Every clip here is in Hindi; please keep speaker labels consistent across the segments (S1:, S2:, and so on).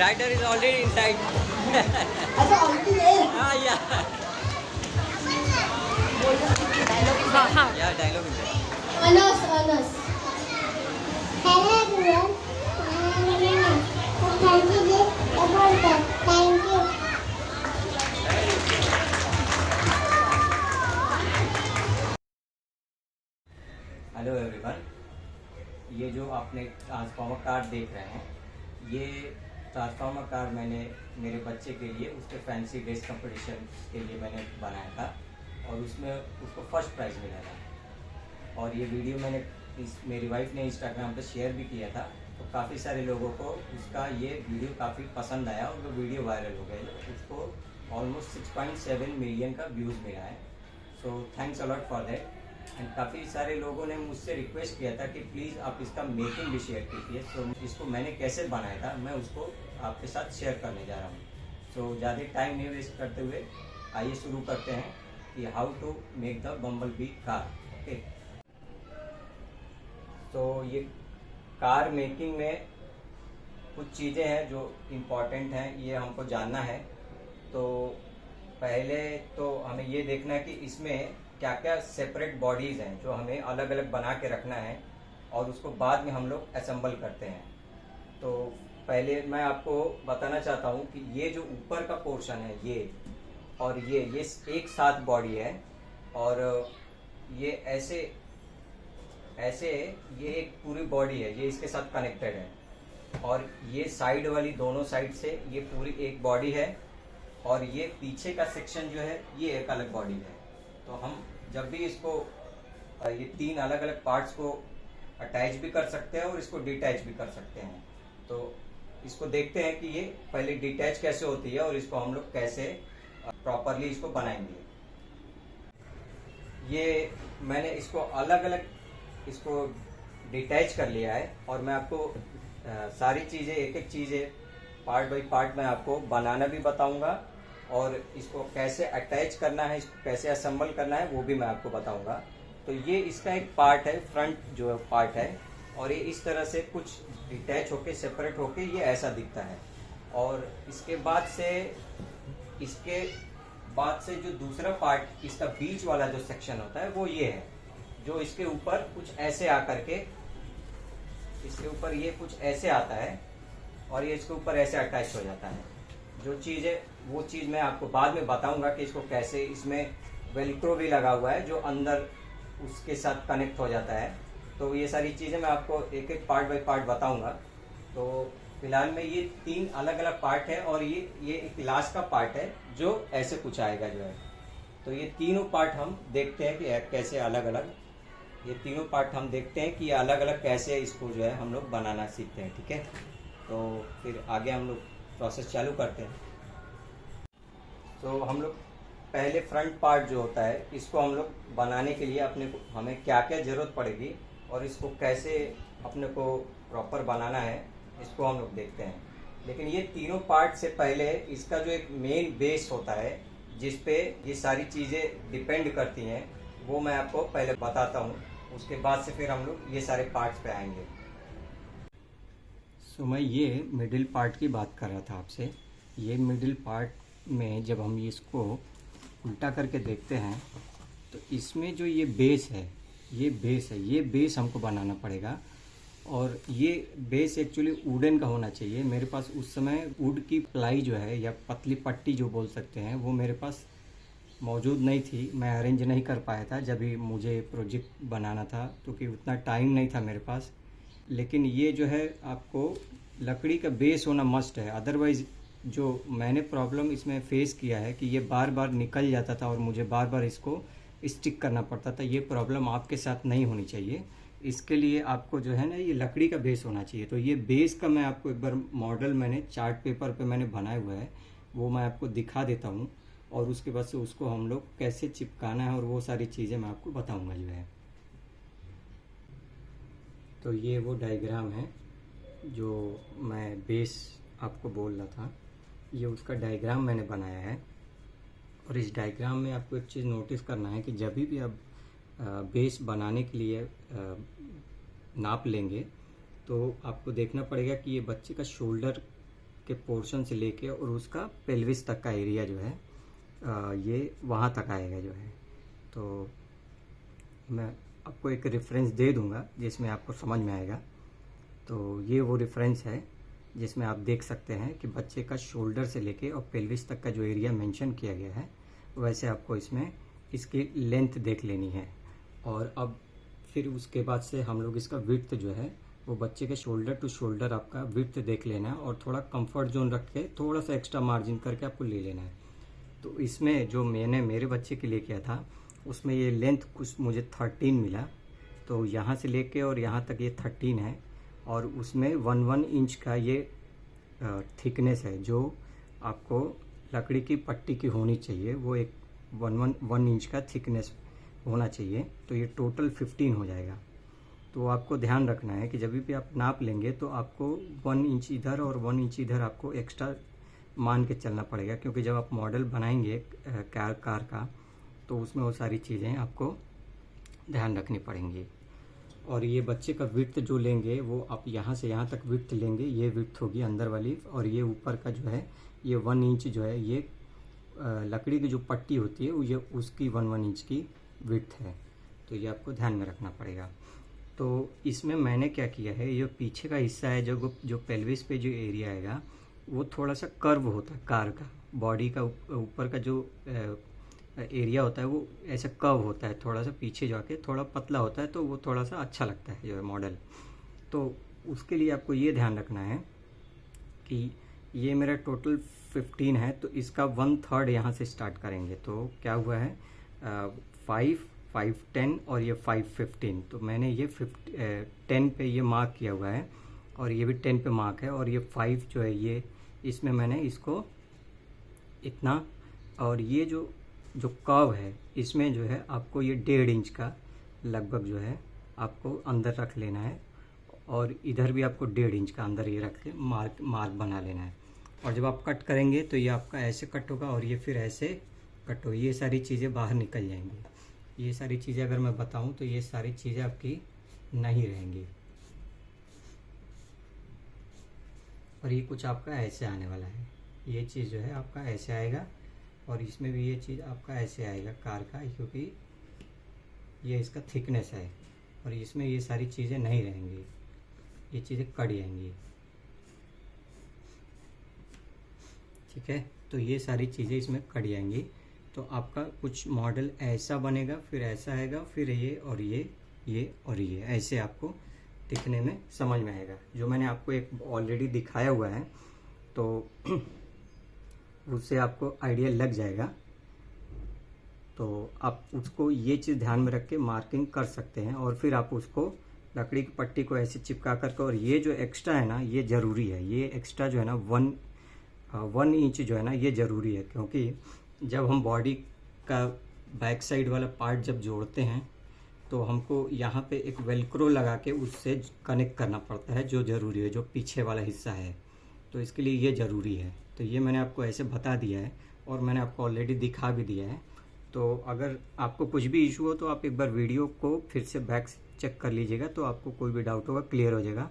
S1: Rider is already inside.
S2: अच्छा ऑलरेडी है
S1: Ah, yeah.
S3: हाँ हाँ
S1: Yeah, dialogue is there.
S2: Anas Anas hello everyone thank you ji thank you
S1: hello everyone, ये जो आपने ट्रांसफार्मर कार देख रहे हैं, ये ट्रांसफार्मर कार मैंने मेरे बच्चे के लिए उसके फैंसी ड्रेस कंपटीशन के लिए मैंने बनाया था और उसमें उसको फर्स्ट प्राइज़ मिला था। और ये वीडियो मैंने मेरी वाइफ ने इंस्टाग्राम पे शेयर भी किया था, तो काफ़ी सारे लोगों को उसका ये वीडियो काफ़ी पसंद आया और वो वीडियो वायरल हो गया। उसको ऑलमोस्ट 6.7 मिलियन का व्यूज़ मिला है। So thanks a lot for that. And काफ़ी सारे लोगों ने मुझसे रिक्वेस्ट किया था कि प्लीज़ आप इसका मेकिंग भी शेयर कीजिए। सो इसको मैंने कैसे बनाया था मैं उसको आपके साथ शेयर करने जा रहा हूँ। सो ज़्यादा टाइम नहीं वेस्ट करते हुए आइए शुरू करते हैं कि how to make the bumble bee car. Okay, तो ये कार मेकिंग में कुछ चीज़ें हैं जो इम्पोर्टेंट हैं, ये हमको जानना है। तो पहले तो हमें ये देखना है कि इसमें क्या क्या सेपरेट बॉडीज़ हैं जो हमें अलग अलग बना के रखना है और उसको बाद में हम लोग असेंबल करते हैं। तो पहले मैं आपको बताना चाहता हूँ कि ये जो ऊपर का पोर्शन है ये और ये एक साथ बॉडी है और ये ऐसे ऐसे ये एक पूरी बॉडी है, ये इसके साथ कनेक्टेड है। और ये साइड वाली दोनों साइड से ये पूरी एक बॉडी है और ये पीछे का सेक्शन जो है ये एक अलग बॉडी है। तो हम जब भी इसको ये तीन अलग अलग पार्ट्स को अटैच भी कर सकते हैं और इसको डिटैच भी कर सकते हैं। तो इसको देखते हैं कि ये पहले डिटैच कैसे होती है और इसको हम लोग कैसे प्रॉपरली इसको बनाएंगे। ये मैंने इसको अलग अलग इसको डिटैच कर लिया है और मैं आपको सारी चीज़ें एक एक चीज़ें पार्ट बाय पार्ट मैं आपको बनाना भी बताऊंगा और इसको कैसे अटैच करना है, इसको कैसे असेंबल करना है वो भी मैं आपको बताऊंगा। तो ये इसका एक पार्ट है, फ्रंट जो पार्ट है, और ये इस तरह से कुछ डिटैच होके सेपरेट होके ये ऐसा दिखता है। और इसके बाद से जो दूसरा पार्ट इसका बीच वाला जो सेक्शन होता है वो ये है, जो इसके ऊपर कुछ ऐसे आकर के इसके ऊपर ये कुछ ऐसे आता है और ये इसके ऊपर ऐसे अटैच हो जाता है। जो चीज़ है वो चीज़ मैं आपको बाद में बताऊंगा कि इसको कैसे, इसमें वेलक्रो भी लगा हुआ है जो अंदर उसके साथ कनेक्ट हो जाता है। तो ये सारी चीज़ें मैं आपको एक एक पार्ट बाय पार्ट बताऊंगा। तो फिलहाल में ये तीन अलग अलग पार्ट है और ये एक लास्ट का पार्ट है जो ऐसे कुछ आएगा जो है। तो ये तीनों पार्ट हम देखते हैं कि कैसे अलग अलग, ये तीनों पार्ट हम देखते हैं कि अलग अलग कैसे इसको जो है हम लोग बनाना सीखते हैं। ठीक है, तो फिर आगे हम लोग प्रोसेस चालू करते हैं। तो हम लोग पहले फ्रंट पार्ट जो होता है इसको हम लोग बनाने के लिए हमें क्या क्या ज़रूरत पड़ेगी और इसको कैसे अपने को प्रॉपर बनाना है इसको हम लोग देखते हैं। लेकिन ये तीनों पार्ट से पहले इसका जो एक मेन बेस होता है जिस पे ये सारी चीज़ें डिपेंड करती हैं वो मैं आपको पहले बताता हूँ, उसके बाद से फिर हम लोग ये सारे पार्ट्स पे आएंगे। सो मैं ये मिडिल पार्ट की बात कर रहा था आपसे। ये मिडिल पार्ट में जब हम इसको उल्टा करके देखते हैं तो इसमें जो ये बेस है ये बेस हमको बनाना पड़ेगा। और ये बेस एक्चुअली वुडन का होना चाहिए। मेरे पास उस समय वुड की प्लाई जो है या पतली पट्टी जो बोल सकते हैं वो मेरे पास मौजूद नहीं थी, मैं अरेंज नहीं कर पाया था जब भी मुझे प्रोजेक्ट बनाना था, क्योंकि उतना टाइम नहीं था मेरे पास। लेकिन ये जो है आपको लकड़ी का बेस होना मस्ट है, अदरवाइज़ जो मैंने प्रॉब्लम इसमें फेस किया है कि ये बार बार निकल जाता था और मुझे बार बार इसको स्टिक करना पड़ता था। ये प्रॉब्लम आपके साथ नहीं होनी चाहिए। इसके लिए आपको जो है ना ये लकड़ी का बेस होना चाहिए। तो ये बेस का मैं आपको एक बार मॉडल मैंने चार्ट पेपर पे मैंने बनाया हुआ है, वो मैं आपको दिखा देता हूँ और उसके बाद से उसको हम लोग कैसे चिपकाना है और वो सारी चीज़ें मैं आपको बताऊँगा जो है। तो ये वो डायग्राम है जो मैं बेस आपको बोल रहा था, ये उसका डायग्राम मैंने बनाया है। और इस डायग्राम में आपको एक चीज़ नोटिस करना है कि जब भी आप बेस बनाने के लिए नाप लेंगे तो आपको देखना पड़ेगा कि ये बच्चे का शोल्डर के पोर्शन से लेके और उसका पेल्विस तक का एरिया जो है ये वहाँ तक आएगा जो है। तो मैं आपको एक रेफरेंस दे दूँगा जिसमें आपको समझ में आएगा। तो ये वो रेफरेंस है जिसमें आप देख सकते हैं कि बच्चे का शोल्डर से लेके और पेल्विस तक का जो एरिया मेंशन किया गया है वैसे आपको इसमें इसकी लेंथ देख लेनी है। और अब फिर उसके बाद से हम लोग इसका विड्थ जो है वो बच्चे के शोल्डर टू शोल्डर आपका विड्थ देख लेना है और थोड़ा कंफर्ट जोन रख के थोड़ा सा एक्स्ट्रा मार्जिन करके आपको ले लेना है। तो इसमें जो मैंने मेरे बच्चे के लिए किया था उसमें ये लेंथ कुछ मुझे 13 मिला। तो यहाँ से लेके और यहाँ तक ये 13 है और उसमें 1 इंच का ये थिकनेस है जो आपको लकड़ी की पट्टी की होनी चाहिए। वो एक 1 इंच का थिकनेस होना चाहिए। तो ये टोटल 15 हो जाएगा। तो आपको ध्यान रखना है कि जब भी आप नाप लेंगे तो आपको 1 इंच इधर और 1 इंच इधर आपको एक्स्ट्रा मान के चलना पड़ेगा, क्योंकि जब आप मॉडल बनाएंगे कार का तो उसमें वो सारी चीज़ें आपको ध्यान रखनी पड़ेंगी। और ये बच्चे का विड्थ जो लेंगे वो आप यहाँ से यहाँ तक विड्थ लेंगे, ये विड्थ होगी अंदर वाली। और ये ऊपर का जो है ये 1 इंच जो है ये लकड़ी की जो पट्टी होती है वो ये उसकी 1 इंच की विड्थ है। तो ये आपको ध्यान में रखना पड़ेगा। तो इसमें मैंने क्या किया है, ये पीछे का हिस्सा है जो पेल्विस पे जो एरिया आएगा वो थोड़ा सा कर्व होता है। कार का बॉडी का ऊपर का जो एरिया होता है वो ऐसा कर्व होता है, थोड़ा सा पीछे जाके थोड़ा पतला होता है। तो वो थोड़ा सा अच्छा लगता है जो है मॉडल। तो उसके लिए आपको ये ध्यान रखना है कि ये मेरा टोटल 15 है तो इसका 1/3 यहाँ से स्टार्ट करेंगे। तो क्या हुआ है 5, 10 और ये 5, 15। तो मैंने ये 10 पे ये मार्क किया हुआ है और ये भी 10 पे मार्क है। और ये 5 जो है ये इसमें मैंने इसको इतना, और ये जो कर्व है इसमें जो है आपको ये 1.5 इंच का लगभग जो है आपको अंदर रख लेना है। और इधर भी आपको 1.5 इंच का अंदर ये रख के मार्क बना लेना है। और जब आप कट करेंगे तो ये आपका ऐसे कट होगा और ये फिर ऐसे कट होगी। ये सारी चीज़ें बाहर निकल जाएंगी। ये सारी चीज़ें अगर मैं बताऊं तो ये सारी चीज़ें आपकी नहीं रहेंगी। और ये कुछ आपका ऐसे आने वाला है। ये चीज़ जो है आपका ऐसे आएगा और इसमें भी ये चीज़ आपका ऐसे आएगा कार का, क्योंकि ये इसका थिकनेस है। और इसमें ये सारी चीज़ें नहीं रहेंगी, ये चीज़ें कट जाएंगी। ठीक है, तो ये सारी चीज़ें इसमें कट जाएंगी। तो आपका कुछ मॉडल ऐसा बनेगा, फिर ऐसा आएगा, फिर ये और ये और ये ऐसे आपको दिखने में समझ में आएगा। जो मैंने आपको एक ऑलरेडी दिखाया हुआ है तो उससे आपको आइडिया लग जाएगा। तो आप उसको ये चीज़ ध्यान में रख के मार्किंग कर सकते हैं। और फिर आप उसको लकड़ी की पट्टी को ऐसे चिपका करके, और ये जो एक्स्ट्रा है ना ये ज़रूरी है। ये एक्स्ट्रा जो है ना 1 इंच जो है ना ये ज़रूरी है, क्योंकि जब हम बॉडी का बैक साइड वाला पार्ट जब जोड़ते हैं तो हमको यहाँ पे एक वेलक्रो लगा के उससे कनेक्ट करना पड़ता है, जो ज़रूरी है, जो पीछे वाला हिस्सा है। तो इसके लिए ये ज़रूरी है। तो ये मैंने आपको ऐसे बता दिया है और मैंने आपको ऑलरेडी दिखा भी दिया है। तो अगर आपको कुछ भी इशू हो तो आप एक बार वीडियो को फिर से बैक चेक कर लीजिएगा, तो आपको कोई भी डाउट होगा क्लियर हो जाएगा।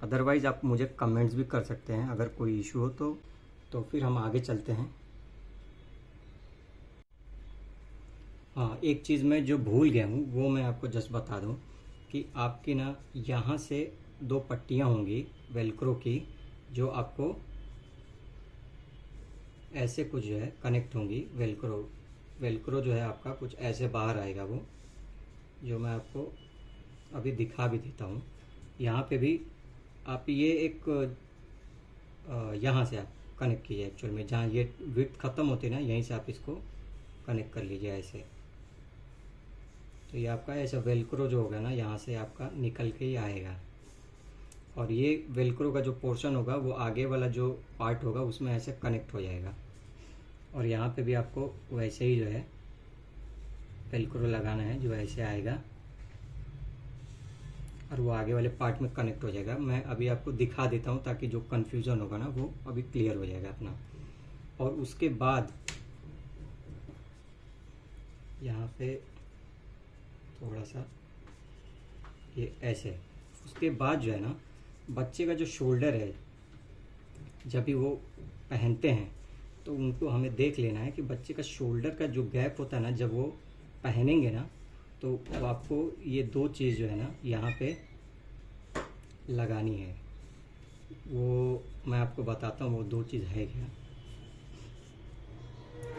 S1: अदरवाइज़ आप मुझे कमेंट्स भी कर सकते हैं अगर कोई इशू हो तो फिर हम आगे चलते हैं। हाँ, एक चीज़ मैं जो भूल गया हूँ वो मैं आपको जस्ट बता दूँ कि आपकी ना यहाँ से 2 पट्टियाँ होंगी वेलक्रो की, जो आपको ऐसे कुछ जो है कनेक्ट होंगी। वेलक्रो जो है आपका कुछ ऐसे बाहर आएगा, वो जो मैं आपको अभी दिखा भी देता हूँ। यहाँ पे भी आप ये एक यहाँ से आप कनेक्ट कीजिए। एक्चुअल में जहाँ ये विड्थ ख़त्म होती है ना, यहीं से आप इसको कनेक्ट कर लीजिए ऐसे। तो ये आपका ऐसा वेलक्रो जो होगा ना यहाँ से आपका निकल के ही आएगा। और ये वेलक्रो का जो पोर्शन होगा वो आगे वाला जो पार्ट होगा उसमें ऐसे कनेक्ट हो जाएगा। और यहाँ पे भी आपको वैसे ही जो है वेलक्रो लगाना है, जो ऐसे आएगा और वो आगे वाले पार्ट में कनेक्ट हो जाएगा। मैं अभी आपको दिखा देता हूँ ताकि जो कन्फ्यूज़न होगा ना वो अभी क्लियर हो जाएगा अपना। और उसके बाद यहाँ पे थोड़ा सा ये ऐसे, उसके बाद जो है ना बच्चे का जो शोल्डर है जब भी वो पहनते हैं तो उनको हमें देख लेना है कि बच्चे का शोल्डर का जो गैप होता है ना, जब वो पहनेंगे ना तो अब आपको ये 2 चीज़ जो है ना यहाँ पे लगानी है। वो मैं आपको बताता हूँ वो 2 चीज़ है क्या।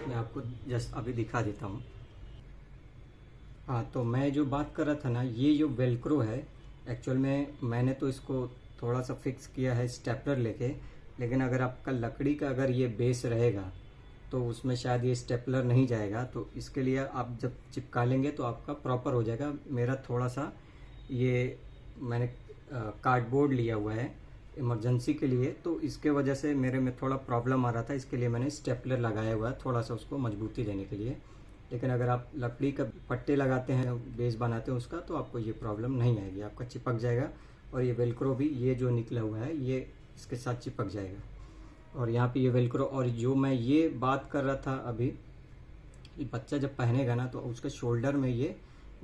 S1: मैं आपको जस्ट अभी दिखा देता हूँ। हाँ, तो मैं जो बात कर रहा था ना, ये जो वेलक्रो है, एक्चुअल में मैंने तो इसको थोड़ा सा फिक्स किया है स्टेपलर लेके, लेकिन अगर आपका लकड़ी का अगर ये बेस रहेगा तो उसमें शायद ये स्टेपलर नहीं जाएगा। तो इसके लिए आप जब चिपका लेंगे तो आपका प्रॉपर हो जाएगा। मेरा थोड़ा सा ये मैंने कार्डबोर्ड लिया हुआ है इमरजेंसी के लिए, तो इसके वजह से मेरे में थोड़ा प्रॉब्लम आ रहा था, इसके लिए मैंने स्टेपलर लगाया हुआ है थोड़ा सा उसको मजबूती देने के लिए। लेकिन अगर आप लकड़ी का पट्टे लगाते हैं, बेस बनाते हैं उसका, तो आपको ये प्रॉब्लम नहीं आएगी, आपका चिपक जाएगा। और ये वेलक्रो भी ये जो निकला हुआ है ये इसके साथ चिपक जाएगा। और यहाँ पे ये वेलक्रो, और जो मैं ये बात कर रहा था अभी, बच्चा जब पहनेगा ना तो उसके शोल्डर में ये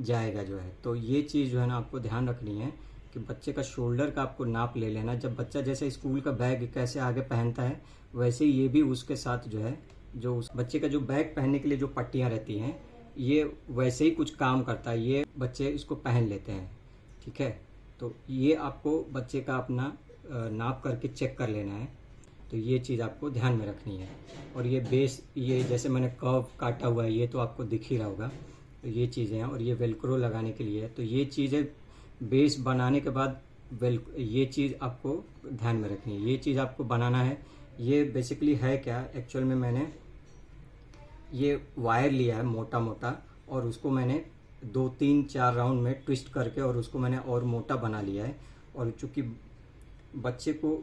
S1: जाएगा जो है। तो ये चीज़ जो है ना आपको ध्यान रखनी है कि बच्चे का शोल्डर का आपको नाप ले लेना। जब बच्चा जैसे स्कूल का बैग कैसे आगे पहनता है, वैसे ही ये भी उसके साथ जो है, जो उस बच्चे का जो बैग पहनने के लिए जो पट्टियाँ रहती हैं, ये वैसे ही कुछ काम करता है। ये बच्चे इसको पहन लेते हैं, ठीक है। तो ये आपको बच्चे का अपना नाप करके चेक कर लेना है। तो ये चीज़ आपको ध्यान में रखनी है। और ये बेस, ये जैसे मैंने कर्व काटा हुआ है, ये तो आपको दिख ही रहा होगा। तो ये चीज़ें हैं, और ये वेलक्रो लगाने के लिए है। तो ये चीज़ें बेस बनाने के बाद ये चीज़ आपको ध्यान में रखनी है। ये चीज़ आपको बनाना है। ये बेसिकली है क्या, एक्चुअल में मैंने ये वायर लिया है मोटा मोटा, और उसको मैंने 2 3 4 राउंड में ट्विस्ट करके और उसको मैंने और मोटा बना लिया है। और चूंकि बच्चे को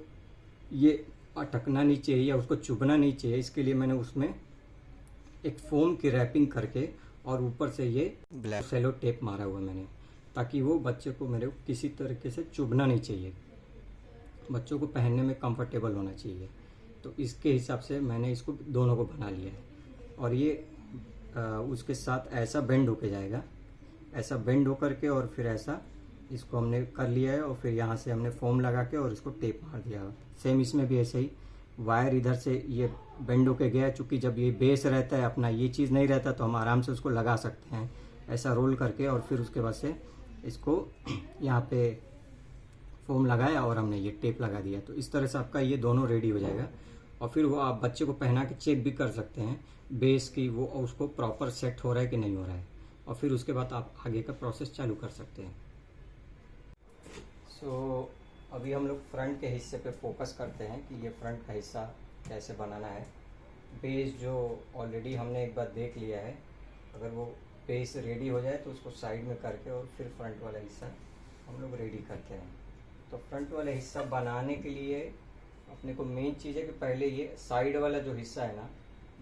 S1: ये अटकना नहीं चाहिए या उसको चुभना नहीं चाहिए, इसके लिए मैंने उसमें एक फोम की रैपिंग करके और ऊपर से ये ब्लैक सेलो टेप मारा हुआ मैंने, ताकि वो बच्चे को मेरे किसी तरीके से चुभना नहीं चाहिए, बच्चों को पहनने में कंफर्टेबल होना चाहिए। तो इसके हिसाब से मैंने इसको दोनों को बना लिया है। और ये उसके साथ ऐसा बेंड होके जाएगा, ऐसा बेंड होकर के, और फिर ऐसा इसको हमने कर लिया है। और फिर यहाँ से हमने फोम लगा के और इसको टेप मार दिया। सेम इसमें भी ऐसे ही वायर इधर से ये बेंड होके गया, चूँकि जब ये बेस रहता है अपना, ये चीज़ नहीं रहता, तो हम आराम से उसको लगा सकते हैं ऐसा रोल करके। और फिर उसके बाद से इसको यहाँ पे फोम लगाया और हमने ये टेप लगा दिया। तो इस तरह से आपका ये दोनों रेडी हो जाएगा। और फिर वो आप बच्चे को पहना के चेक भी कर सकते हैं बेस की, वो उसको प्रॉपर सेट हो रहा है कि नहीं हो रहा है। और फिर उसके बाद आप आगे का प्रोसेस चालू कर सकते हैं। सो अभी हम लोग फ्रंट के हिस्से पे फोकस करते हैं कि ये फ्रंट का हिस्सा कैसे बनाना है। बेस जो ऑलरेडी हमने एक बार देख लिया है, अगर वो बेस रेडी हो जाए तो उसको साइड में करके और फिर फ्रंट वाला हिस्सा हम लोग रेडी करते हैं। तो फ्रंट वाला हिस्सा बनाने के लिए अपने को मेन चीज़ है कि पहले ये साइड वाला जो हिस्सा है ना,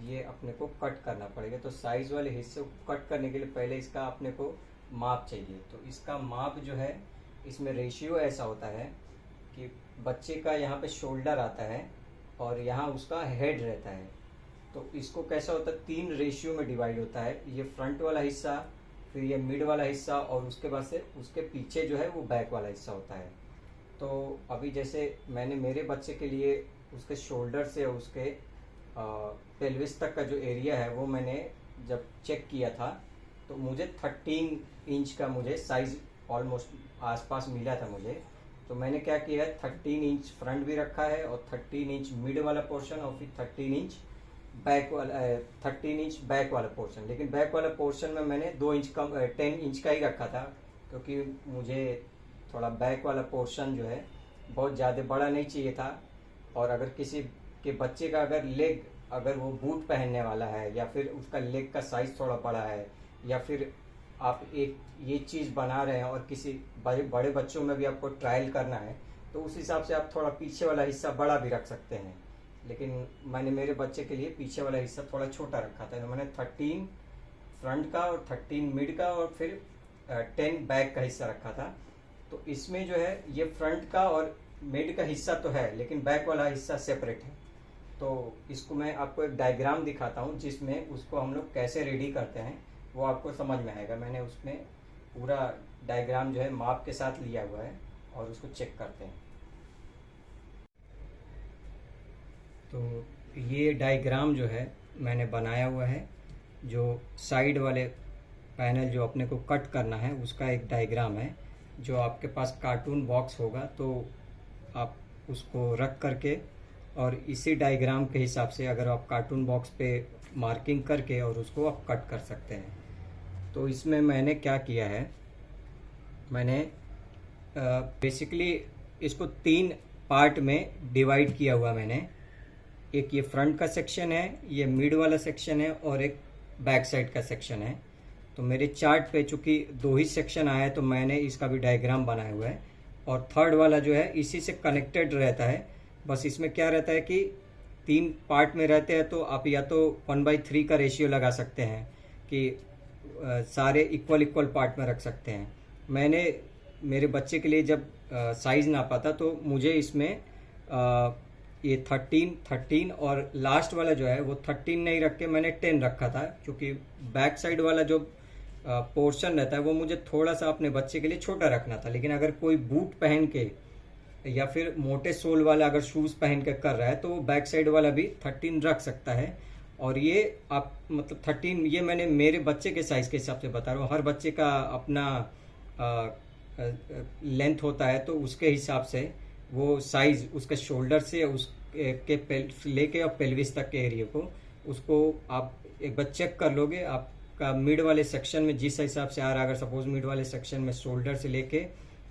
S1: ये अपने को कट करना पड़ेगा। तो साइज वाले हिस्से को कट करने के लिए पहले इसका अपने को माप चाहिए। तो इसका माप जो है, इसमें रेशियो ऐसा होता है कि बच्चे का यहाँ पे शोल्डर आता है और यहाँ उसका हेड रहता है। तो इसको कैसा होता है, 3 रेशियो में डिवाइड होता है। ये फ्रंट वाला हिस्सा, फिर ये मिड वाला हिस्सा, और उसके बाद से उसके पीछे जो है वो बैक वाला हिस्सा होता है। तो अभी जैसे मैंने मेरे बच्चे के लिए उसके शोल्डर से उसके पेल्विस तक का जो एरिया है वो मैंने जब चेक किया था तो मुझे 13 इंच का मुझे साइज ऑलमोस्ट आसपास मिला था मुझे। तो मैंने क्या किया है, 13 इंच फ्रंट भी रखा है और 13 इंच मिड वाला पोर्शन और फिर 13 इंच बैक वाला 13 इंच बैक वाला पोर्शन। लेकिन बैक वाला पोर्शन में मैंने 2 इंच कम 10 इंच का ही रखा था, क्योंकि मुझे थोड़ा बैक वाला पोर्शन जो है बहुत ज़्यादा बड़ा नहीं चाहिए था। और अगर किसी के बच्चे का अगर लेग, अगर वो बूट पहनने वाला है या फिर उसका लेग का साइज थोड़ा बड़ा है, या फिर आप एक ये चीज़ बना रहे हैं और किसी बड़े बच्चों में भी आपको ट्रायल करना है, तो उस हिसाब से आप थोड़ा पीछे वाला हिस्सा बड़ा भी रख सकते हैं। लेकिन मैंने मेरे बच्चे के लिए पीछे वाला हिस्सा थोड़ा छोटा रखा था। तो मैंने 13 फ्रंट का और 13 मिड का और फिर 10 बैक का हिस्सा रखा था। तो इसमें जो है ये फ्रंट का और मिड का हिस्सा तो है, लेकिन बैक वाला हिस्सा सेपरेट है। तो इसको मैं आपको एक डायग्राम दिखाता हूँ जिसमें उसको हम लोग कैसे रेडी करते हैं वो आपको समझ में आएगा। मैंने उसमें पूरा डायग्राम जो है माप के साथ लिया हुआ है और उसको चेक करते हैं। तो ये डायग्राम जो है मैंने बनाया हुआ है, जो साइड वाले पैनल जो अपने को कट करना है उसका एक डायग्राम है। जो आपके पास कार्टून बॉक्स होगा तो आप उसको रख करके और इसी डायग्राम के हिसाब से अगर आप कार्टून बॉक्स पे मार्किंग करके और उसको आप कट कर सकते हैं। तो इसमें मैंने क्या किया है, मैंने बेसिकली इसको 3 पार्ट में डिवाइड किया हुआ मैंने। एक ये फ्रंट का सेक्शन है, ये मिड वाला सेक्शन है और एक बैक साइड का सेक्शन है। तो मेरे चार्ट पे चूंकि 2 ही सेक्शन आया है तो मैंने इसका भी डायग्राम बनाया हुआ है। और थर्ड वाला जो है इसी से कनेक्टेड रहता है। बस इसमें क्या रहता है कि 3 पार्ट में रहते हैं तो आप या तो 1/3 का रेशियो लगा सकते हैं कि सारे इक्वल पार्ट में रख सकते हैं। मैंने मेरे बच्चे के लिए जब साइज नापा था तो मुझे इसमें ये 13 और लास्ट वाला जो है वो 13 नहीं रख के मैंने 10 रखा था, क्योंकि बैक साइड वाला जो पोर्शन रहता है वो मुझे थोड़ा सा अपने बच्चे के लिए छोटा रखना था। लेकिन अगर कोई बूट पहन के या फिर मोटे सोल वाला अगर शूज पहन के कर रहा है तो वो बैक साइड वाला भी 13 रख सकता है। और ये आप मतलब 13 ये मैंने मेरे बच्चे के साइज के हिसाब से बता रहा हूँ। हर बच्चे का अपना लेंथ होता है तो उसके हिसाब से वो साइज उसके शोल्डर से उसके लेके और पेल्विस तक के एरिया को उसको आप एक बार चेक कर लोगे। आपका मिड वाले सेक्शन में जिस हिसाब से आ रहा है, अगर सपोज मिड वाले सेक्शन में शोल्डर से लेके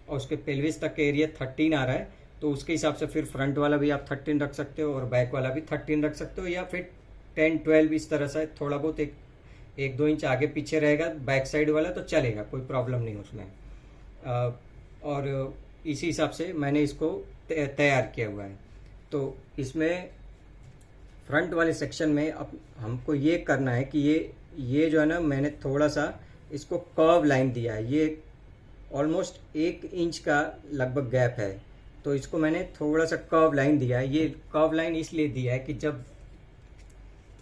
S1: और उसके पेल्विस तक के एरिया 13 आ रहा है तो उसके हिसाब से फिर फ्रंट वाला भी आप 13 रख सकते हो और बैक वाला भी 13 रख सकते हो, या फिर 10-12 इस तरह से थोड़ा बहुत 1-2 इंच आगे पीछे रहेगा बैक साइड वाला तो चलेगा, कोई प्रॉब्लम नहीं उसमें। और इसी हिसाब से मैंने इसको तैयार किया हुआ है। तो इसमें फ्रंट वाले सेक्शन में अब हमको ये करना है कि ये जो है ना, मैंने थोड़ा सा इसको कर्व लाइन दिया है। ये ऑलमोस्ट 1 इंच का लगभग गैप है, तो इसको मैंने थोड़ा सा कर्व लाइन दिया है। ये कर्व लाइन इसलिए दिया है कि जब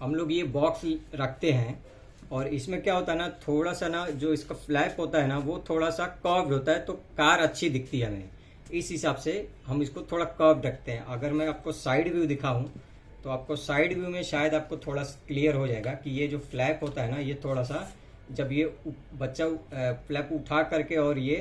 S1: हम लोग ये बॉक्स रखते हैं और इसमें क्या होता है ना, थोड़ा सा ना जो इसका फ्लैप होता है ना वो थोड़ा सा कर्व होता है तो कार अच्छी दिखती है हमें। इस हिसाब से हम इसको थोड़ा कर्व रखते हैं। अगर मैं आपको साइड व्यू दिखाऊं तो आपको साइड व्यू में शायद आपको थोड़ा क्लियर हो जाएगा कि ये जो फ्लैप होता है ना, ये थोड़ा सा जब ये बच्चा फ्लैप उठा करके और ये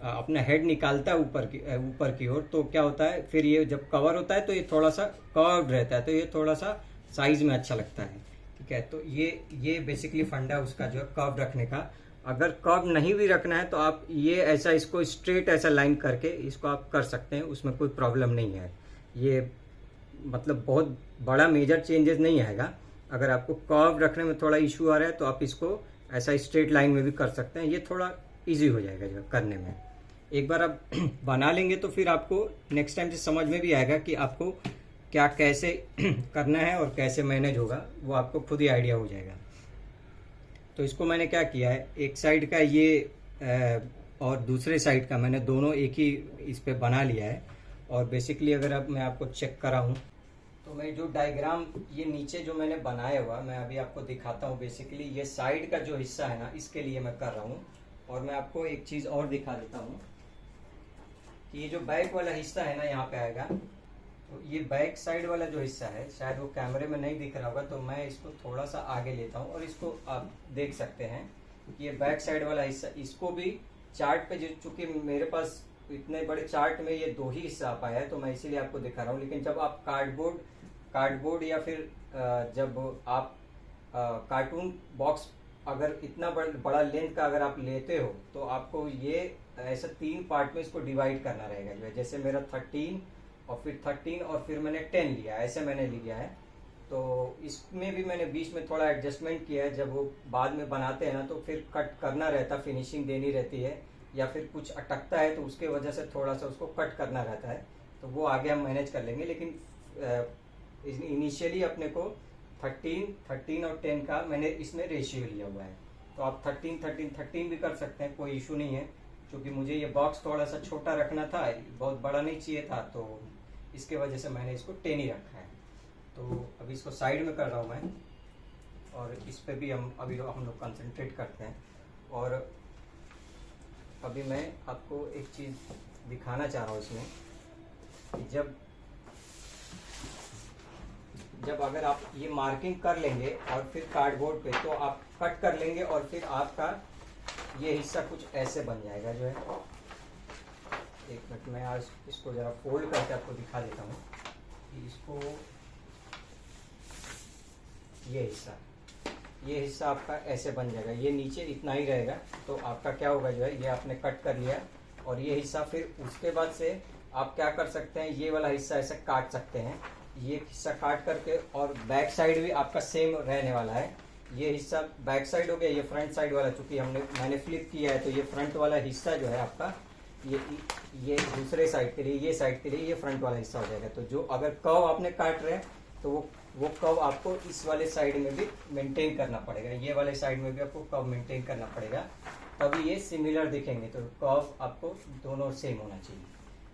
S1: अपना हेड निकालता है ऊपर की ओर, तो क्या होता है फिर ये जब कवर होता है तो ये थोड़ा सा कर्व रहता है, तो ये थोड़ा सा साइज में अच्छा लगता है। ठीक है, तो ये बेसिकली फंडा उसका जो है कर्व रखने का। अगर कर्व नहीं भी रखना है तो आप ये ऐसा इसको स्ट्रेट ऐसा लाइन करके इसको आप कर सकते हैं, उसमें कोई प्रॉब्लम नहीं है। ये मतलब बहुत बड़ा मेजर चेंजेस नहीं आएगा। अगर आपको कर्व रखने में थोड़ा इशू आ रहा है तो आप इसको ऐसा स्ट्रेट लाइन में भी कर सकते हैं, ये थोड़ा इजी हो जाएगा जो करने में। एक बार आप बना लेंगे तो फिर आपको नेक्स्ट टाइम से समझ में भी आएगा कि आपको क्या कैसे करना है और कैसे मैनेज होगा, वो आपको खुद ही आइडिया हो जाएगा। तो इसको मैंने क्या किया है, एक साइड का ये और दूसरे साइड का मैंने दोनों एक ही इस पे बना लिया है। और बेसिकली अगर अब मैं आपको चेक कराऊं तो मैं जो डायग्राम ये नीचे जो मैंने बनाया हुआ मैं अभी आपको दिखाता हूं। बेसिकली ये साइड का जो हिस्सा है ना, इसके लिए मैं कर रहा हूं। और मैं आपको एक चीज़ और दिखा देता हूं कि ये जो बैक वाला हिस्सा है ना, यहाँ पे आएगा। तो ये बैक साइड वाला जो हिस्सा है, शायद वो कैमरे में नहीं दिख रहा होगा, तो मैं इसको थोड़ा सा आगे लेता हूँ और इसको आप देख सकते हैं कि ये बैक साइड वाला हिस्सा, इसको भी चार्ट पे चूंकि मेरे पास इतने बड़े चार्ट में ये 2 ही हिस्सा आ पाया है तो मैं इसीलिए आपको दिखा रहा हूँ। लेकिन जब आप कार्डबोर्ड या फिर जब आप कार्टून बॉक्स अगर इतना बड़ा लेंथ का अगर आप लेते हो तो आपको ये ऐसा 3 पार्ट में इसको डिवाइड करना रहेगा। जो है जैसे मेरा 13 और फिर 13 और फिर मैंने 10 लिया, ऐसे मैंने लिया है। तो इसमें भी मैंने बीच में थोड़ा एडजस्टमेंट किया है। जब वो बाद में बनाते हैं ना तो फिर कट करना रहता, फिनिशिंग देनी रहती है, या फिर कुछ अटकता है तो उसके वजह से थोड़ा सा उसको कट करना रहता है, तो वो आगे हम मैनेज कर लेंगे। लेकिन इनिशियली अपने को 13 और 10 का मैंने इसमें रेशियो लिया हुआ है। तो आप 13 भी कर सकते हैं, कोई इशू नहीं है। क्योंकि मुझे ये बॉक्स थोड़ा सा छोटा रखना था, बहुत बड़ा नहीं चाहिए था, तो इसके वजह से मैंने इसको 10 ही रखा है। तो अभी इसको साइड में कर रहा हूँ मैं, और इस पे भी अभी हम लोग कंसंट्रेट करते हैं। और अभी मैं आपको एक चीज़ दिखाना चाह रहा हूँ इसमें कि जब अगर आप ये मार्किंग कर लेंगे और फिर कार्डबोर्ड पे तो आप कट कर लेंगे और फिर आपका ये हिस्सा कुछ ऐसे बन जाएगा जो है। एक मिनट में आज इसको ज़रा फोल्ड करके आपको दिखा देता हूँ कि इसको ये हिस्सा आपका ऐसे बन जाएगा, ये नीचे इतना ही रहेगा। तो आपका क्या होगा जो है, ये आपने कट कर लिया और ये हिस्सा फिर उसके बाद से आप क्या कर सकते हैं, ये वाला हिस्सा ऐसे काट सकते हैं, ये हिस्सा काट करके, और बैक साइड भी आपका सेम रहने वाला है। ये हिस्सा बैक साइड हो गया, ये फ्रंट साइड वाला, चूंकि मैंने फ्लिप किया है तो ये फ्रंट वाला हिस्सा जो है आपका ये दूसरे साइड के लिए, ये साइड के लिए ये फ्रंट वाला हिस्सा हो जाएगा। तो जो अगर कर्व आपने काट रहे हैं तो वो कर्व आपको इस वाले साइड में भी मेंटेन करना पड़ेगा, ये वाले साइड में भी आपको कर्व मेंटेन करना पड़ेगा, तभी ये सिमिलर दिखेंगे। तो कर्व आपको दोनों सेम होना चाहिए,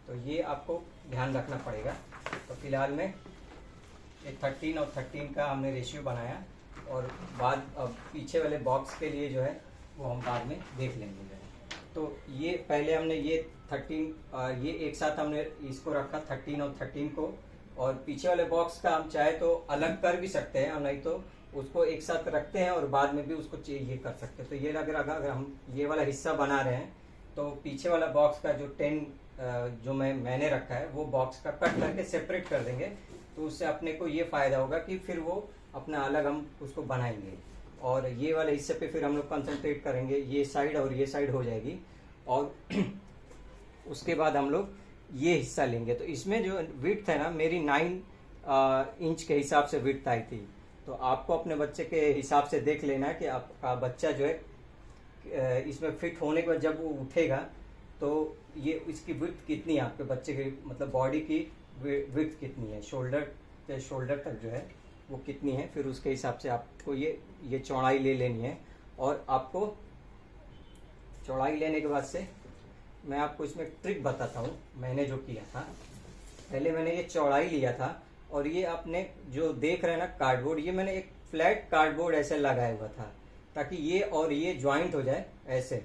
S1: तो ये आपको ध्यान रखना पड़ेगा। तो फिलहाल में ये 13 और 13 का हमने रेशियो बनाया, और बाद अब पीछे वाले बॉक्स के लिए जो है वो हम बाद में देख लेंगे जो है। तो ये पहले हमने ये 13 ये एक साथ हमने इसको रखा 13 और 13 को, और पीछे वाले बॉक्स का हम चाहे तो अलग कर भी सकते हैं, और नहीं तो उसको एक साथ रखते हैं और बाद में भी उसको ये कर सकते हैं। तो ये अगर हम ये वाला हिस्सा बना रहे हैं तो पीछे वाला बॉक्स का जो 10 जो मैंने रखा है वो बॉक्स का कट करके सेपरेट कर देंगे, तो उससे अपने को ये फायदा होगा कि फिर वो अपना अलग हम उसको बनाएंगे, और ये वाले हिस्से पे फिर हम लोग कंसंट्रेट करेंगे, ये साइड और ये साइड हो जाएगी। और उसके बाद हम लोग ये हिस्सा लेंगे। तो इसमें जो विड्थ है ना, मेरी 9 इंच के हिसाब से विड्थ आई थी। तो आपको अपने बच्चे के हिसाब से देख लेना है कि आपका बच्चा जो है इसमें फिट होने के बाद जब वो उठेगा तो ये इसकी विड्थ कितनी है, आपके बच्चे की मतलब बॉडी की विड्थ कितनी है, शोल्डर तक जो है वो कितनी है, फिर उसके हिसाब से आपको ये चौड़ाई ले लेनी है। और आपको चौड़ाई लेने के बाद से मैं आपको इसमें ट्रिक बताता हूँ। मैंने जो किया था, पहले मैंने ये चौड़ाई लिया था, और ये आपने जो देख रहे हैं ना कार्डबोर्ड, ये मैंने एक फ्लैट कार्डबोर्ड ऐसे लगाया हुआ था ताकि ये और ये ज्वाइंट हो जाए ऐसे।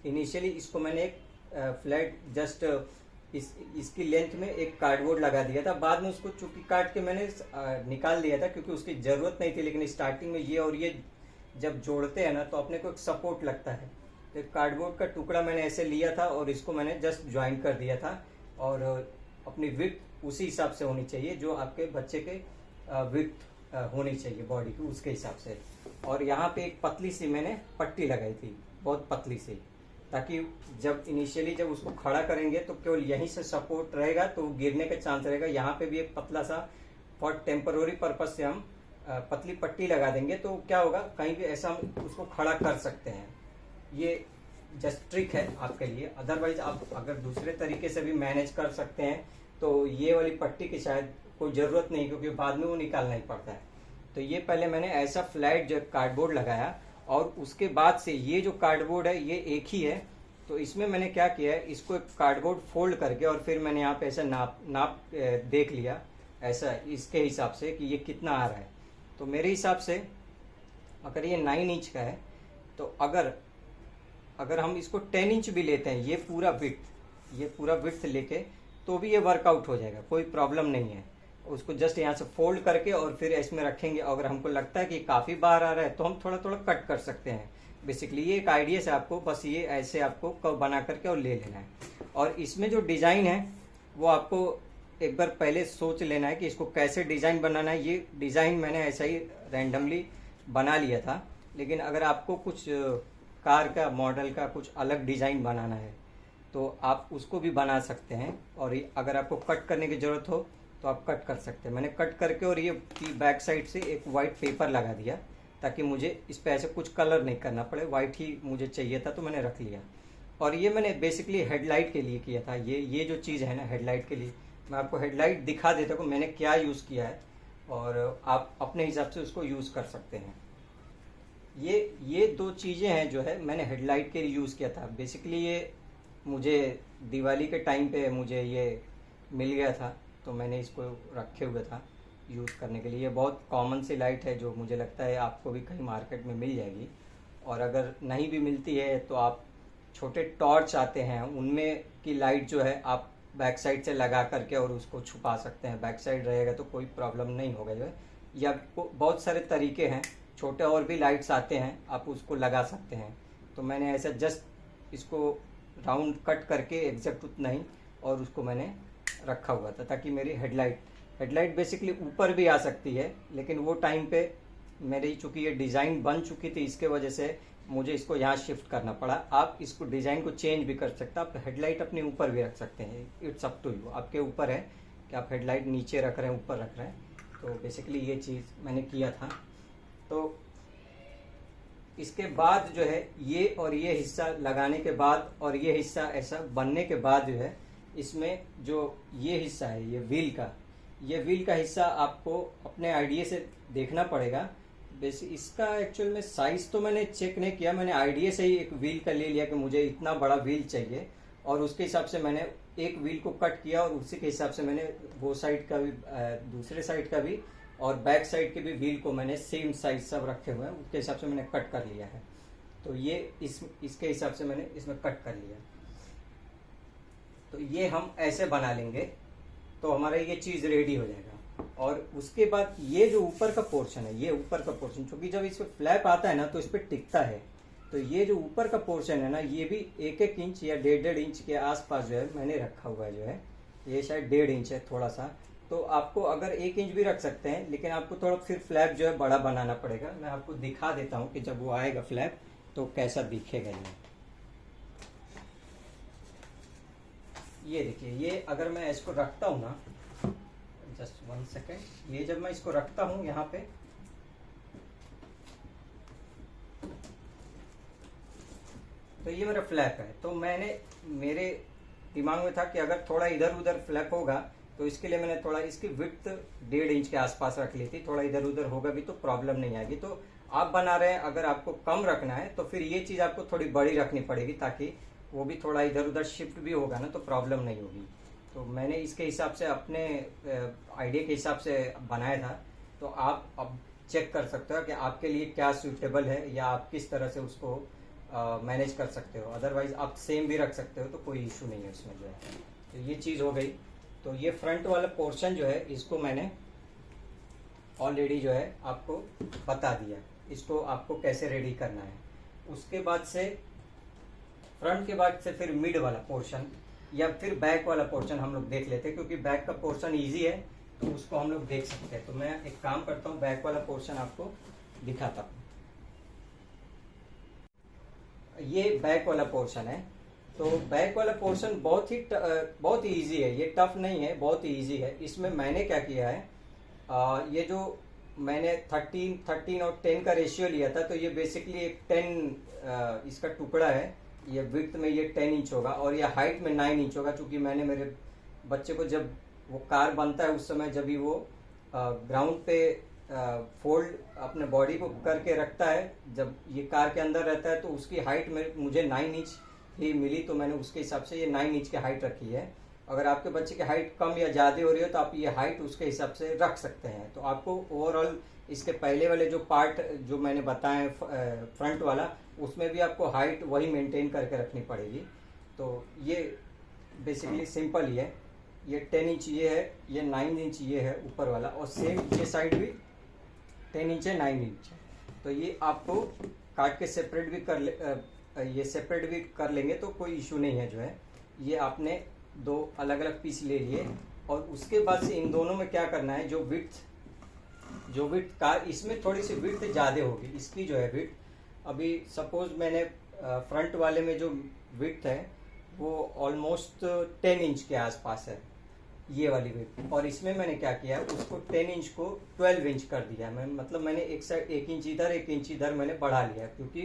S1: इनिशियली इसको मैंने एक फ्लैट जस्ट इसकी लेंथ में एक कार्डबोर्ड लगा दिया था, बाद में उसको चूंकि काट के मैंने निकाल दिया था क्योंकि उसकी ज़रूरत नहीं थी। लेकिन स्टार्टिंग में ये और ये जब जोड़ते हैं ना तो अपने को एक सपोर्ट लगता है। तो कार्डबोर्ड का टुकड़ा मैंने ऐसे लिया था और इसको मैंने जस्ट ज्वाइन कर दिया था, और अपनी विड्थ उसी हिसाब से होनी चाहिए जो आपके बच्चे के विड्थ होनी चाहिए बॉडी की, उसके हिसाब से। और यहाँ पे एक पतली सी मैंने पट्टी लगाई थी, बहुत पतली सी, ताकि जब इनिशियली जब उसको खड़ा करेंगे तो केवल यहीं से सपोर्ट रहेगा, तो गिरने का चांस रहेगा। यहाँ पे भी एक पतला सा फॉर टेम्पररी पर्पज से हम पतली पट्टी लगा देंगे, तो क्या होगा, कहीं भी ऐसा हम उसको खड़ा कर सकते हैं। ये जस्ट ट्रिक है आपके लिए। अदरवाइज आप अगर दूसरे तरीके से भी मैनेज कर सकते हैं तो ये वाली पट्टी की शायद कोई ज़रूरत नहीं, क्योंकि बाद में वो निकालना ही पड़ता है। तो ये पहले मैंने ऐसा फ्लैट जो कार्डबोर्ड लगाया, और उसके बाद से ये जो कार्डबोर्ड है ये एक ही है। तो इसमें मैंने क्या किया है, इसको एक कार्डबोर्ड फोल्ड करके, और फिर मैंने यहाँ पे ऐसा नाप देख लिया ऐसा इसके हिसाब से कि ये कितना आ रहा है। तो मेरे हिसाब से अगर ये 9 इंच का है, तो अगर हम इसको 10 इंच भी लेते हैं, ये पूरा विड्थ लेके, तो भी ये वर्कआउट हो जाएगा, कोई प्रॉब्लम नहीं है। उसको जस्ट यहाँ से फोल्ड करके और फिर इसमें रखेंगे। अगर हमको लगता है कि काफ़ी बाहर आ रहा है तो हम थोड़ा थोड़ा कट कर सकते हैं। बेसिकली ये एक आइडिया से आपको बस ये ऐसे आपको कर्व बना करके और ले लेना है। और इसमें जो डिज़ाइन है वो आपको एक बार पहले सोच लेना है कि इसको कैसे डिज़ाइन बनाना है। ये डिज़ाइन मैंने ऐसा ही रैंडमली बना लिया था, लेकिन अगर आपको कुछ कार का मॉडल का कुछ अलग डिज़ाइन बनाना है तो आप उसको भी बना सकते हैं। और अगर आपको कट करने की ज़रूरत हो तो आप कट कर सकते हैं। मैंने कट करके और ये बैक साइड से एक वाइट पेपर लगा दिया ताकि मुझे इस पर ऐसे कुछ कलर नहीं करना पड़े, वाइट ही मुझे चाहिए था तो मैंने रख लिया। और ये मैंने बेसिकली हेडलाइट के लिए किया था। ये जो चीज़ है ना हेडलाइट के लिए, मैं आपको हेडलाइट दिखा देता हूँ मैंने क्या यूज़ किया है, और आप अपने हिसाब से उसको यूज़ कर सकते हैं। ये 2 चीज़ें हैं जो है मैंने हेडलाइट के लिए यूज़ किया था। बेसिकली ये मुझे दिवाली के टाइम पे मुझे ये मिल गया था, तो मैंने इसको रखे हुए था यूज़ करने के लिए। ये बहुत कॉमन सी लाइट है जो मुझे लगता है आपको भी कहीं मार्केट में मिल जाएगी। और अगर नहीं भी मिलती है तो आप छोटे टॉर्च आते हैं उनमें की लाइट जो है आप बैक साइड से लगा करके और उसको छुपा सकते हैं। बैक साइड रहेगा तो कोई प्रॉब्लम नहीं होगा जो है। या बहुत सारे तरीके हैं, छोटे और भी लाइट्स आते हैं, आप उसको लगा सकते हैं। तो मैंने ऐसा जस्ट इसको राउंड कट करके एग्जैक्ट उतना ही और उसको मैंने रखा हुआ था, ताकि मेरी हेडलाइट बेसिकली ऊपर भी आ सकती है, लेकिन वो टाइम पे मेरी चूँकि ये डिज़ाइन बन चुकी थी, इसके वजह से मुझे इसको यहाँ शिफ्ट करना पड़ा। आप इसको डिज़ाइन को चेंज भी कर सकते हैं, आप हेडलाइट अपने ऊपर भी रख सकते हैं। इट्स अप टू यू, आपके ऊपर है कि आप हेडलाइट नीचे रख रहे हैं ऊपर रख रहे हैं। तो बेसिकली ये चीज़ मैंने किया था। तो इसके बाद जो है ये और ये हिस्सा लगाने के बाद और ये हिस्सा ऐसा बनने के बाद जो है, इसमें जो ये हिस्सा है ये व्हील का हिस्सा आपको अपने आइडिया से देखना पड़ेगा। वैसे इसका एक्चुअल में साइज तो मैंने चेक नहीं किया, मैंने आइडिया से ही एक व्हील का ले लिया कि मुझे इतना बड़ा व्हील चाहिए, और उसके हिसाब से मैंने एक व्हील को कट किया और उसी के हिसाब से मैंने वो साइड का भी दूसरे साइड का भी और बैक साइड के भी व्हील को मैंने सेम साइज सब रखे हुए हैं, उसके हिसाब से मैंने कट कर लिया है। तो ये इसके हिसाब से मैंने इसमें कट कर लिया। तो ये हम ऐसे बना लेंगे तो हमारा ये चीज़ रेडी हो जाएगा। और उसके बाद ये जो ऊपर का पोर्शन है, ये ऊपर का पोर्शन क्योंकि जब इस पर फ्लैप आता है ना तो इस पर टिकता है, तो ये जो ऊपर का पोर्शन है ना, ये भी 1-1 इंच या 1.5 इंच के आसपास जो है मैंने रखा हुआ है। जो है ये शायद 1.5 इंच है थोड़ा सा, तो आपको अगर 1 इंच भी रख सकते हैं, लेकिन आपको थोड़ा फिर फ्लैप जो है बड़ा बनाना पड़ेगा। मैं आपको दिखा देता हूँ कि जब वो आएगा फ्लैप तो कैसा दिखेगा। ये देखिए, ये अगर मैं इसको रखता हूँ ना, जस्ट 1 सेकेंड, ये जब मैं इसको रखता हूँ यहाँ पे, तो ये मेरा फ्लैप है। तो मेरे दिमाग में था कि अगर थोड़ा इधर उधर फ्लैप होगा तो इसके लिए मैंने थोड़ा इसकी विड्थ 1.5 इंच के आसपास रख ली थी। थोड़ा इधर उधर होगा भी तो प्रॉब्लम नहीं आएगी। तो आप बना रहे हैं, अगर आपको कम रखना है तो फिर ये चीज़ आपको थोड़ी बड़ी रखनी पड़ेगी, ताकि वो भी थोड़ा इधर उधर शिफ्ट भी होगा ना तो प्रॉब्लम नहीं होगी। तो मैंने इसके हिसाब से अपने आइडिया के हिसाब से बनाया था। तो आप अब चेक कर सकते हो कि आपके लिए क्या सूटेबल है या आप किस तरह से उसको मैनेज कर सकते हो। अदरवाइज आप सेम भी रख सकते हो, तो कोई इशू नहीं है उसमें जो है। तो ये चीज़ हो गई। तो ये फ्रंट वाला पोर्शन जो है इसको मैंने ऑलरेडी जो है आपको बता दिया, इसको आपको कैसे रेडी करना है। उसके बाद से फ्रंट के बाद से फिर मिड वाला पोर्शन या फिर बैक वाला पोर्शन हम लोग देख लेते हैं, क्योंकि बैक का पोर्शन इजी है तो उसको हम लोग देख सकते हैं। तो मैं एक काम करता हूँ, बैक वाला पोर्शन आपको दिखाता हूँ। ये बैक वाला पोर्शन है। तो बैक वाला पोर्शन बहुत ही इजी है, ये टफ नहीं है, बहुत ही इजी है। इसमें मैंने क्या किया है, ये जो मैंने 13 और 10 का रेशियो लिया था, तो ये बेसिकली एक 10 इसका टुकड़ा है। ये विड्थ में ये 10 इंच होगा और ये हाइट में 9 इंच होगा, क्योंकि मैंने मेरे बच्चे को जब वो कार बनता है उस समय जब भी वो ग्राउंड पे फोल्ड अपने बॉडी को करके रखता है, जब ये कार के अंदर रहता है, तो उसकी हाइट में मुझे 9 इंच ही मिली। तो मैंने उसके हिसाब से ये 9 इंच की हाइट रखी है। अगर आपके बच्चे की हाइट कम या ज़्यादा हो रही हो तो आप ये हाइट उसके हिसाब से रख सकते हैं। तो आपको ओवरऑल इसके पहले वाले जो पार्ट जो मैंने बताए फ्रंट वाला, उसमें भी आपको हाइट वही मेंटेन करके रखनी पड़ेगी। तो ये बेसिकली सिंपल ही है। ये 10 इंच ये है, ये 9 इंच ये है ऊपर वाला, और सेम ये साइड भी 10 इंच है, 9 इंच है। तो ये आपको काट के सेपरेट भी कर लेंगे तो कोई इशू नहीं है। जो है ये आपने 2 अलग अलग पीस ले लिए, और उसके बाद से इन दोनों में क्या करना है, जो विड्थ का इसमें थोड़ी सी विड्थ ज़्यादा होगी। इसकी जो है विड्थ, अभी सपोज मैंने फ्रंट वाले में जो विड्थ है वो ऑलमोस्ट 10 इंच के आसपास है, ये वाली विड्थ। और इसमें मैंने क्या किया, उसको 10 इंच को 12 इंच कर दिया। मतलब मैंने एक साइड 1 इंच इधर 1 इंच इधर मैंने बढ़ा लिया, क्योंकि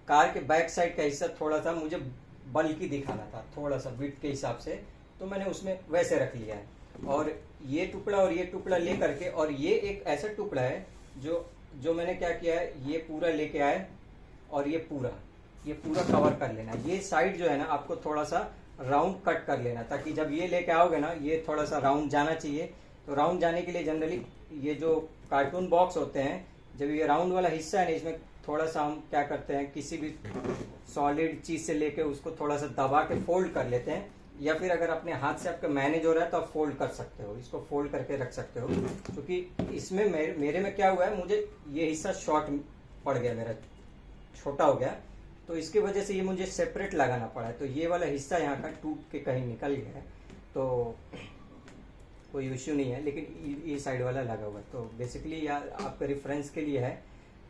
S1: कार के बैक साइड का हिस्सा थोड़ा सा मुझे बल्की दिखाना था, थोड़ा सा विड्थ के हिसाब से, तो मैंने उसमें वैसे रख लिया है। और ये टुकड़ा और ये टुकड़ा ले करके, और ये एक ऐसा टुकड़ा है जो मैंने क्या किया है, ये पूरा लेके आए और ये पूरा कवर कर लेना। ये साइड जो है ना आपको थोड़ा सा राउंड कट कर लेना, ताकि जब ये लेके आओगे ना ये थोड़ा सा राउंड जाना चाहिए। तो राउंड जाने के लिए जनरली ये जो कार्टून बॉक्स होते हैं, जब ये राउंड वाला हिस्सा है ना, इसमें थोड़ा सा हम क्या करते हैं, किसी भी सॉलिड चीज से लेके उसको थोड़ा सा दबा के फोल्ड कर लेते हैं, या फिर अगर अपने हाथ से आपका मैनेज हो रहा है तो आप फोल्ड कर सकते हो, इसको फोल्ड करके रख सकते हो। क्योंकि इसमें मेरे में क्या हुआ है, मुझे ये हिस्सा शॉर्ट पड़ गया, मेरा छोटा हो गया, तो इसकी वजह से ये मुझे सेपरेट लगाना पड़ा है। तो ये वाला हिस्सा यहाँ का टूट के कहीं निकल गया है, तो कोई इश्यू नहीं है, लेकिन ये साइड वाला लगा हुआ है। तो बेसिकली यार आपके रेफरेंस के लिए है,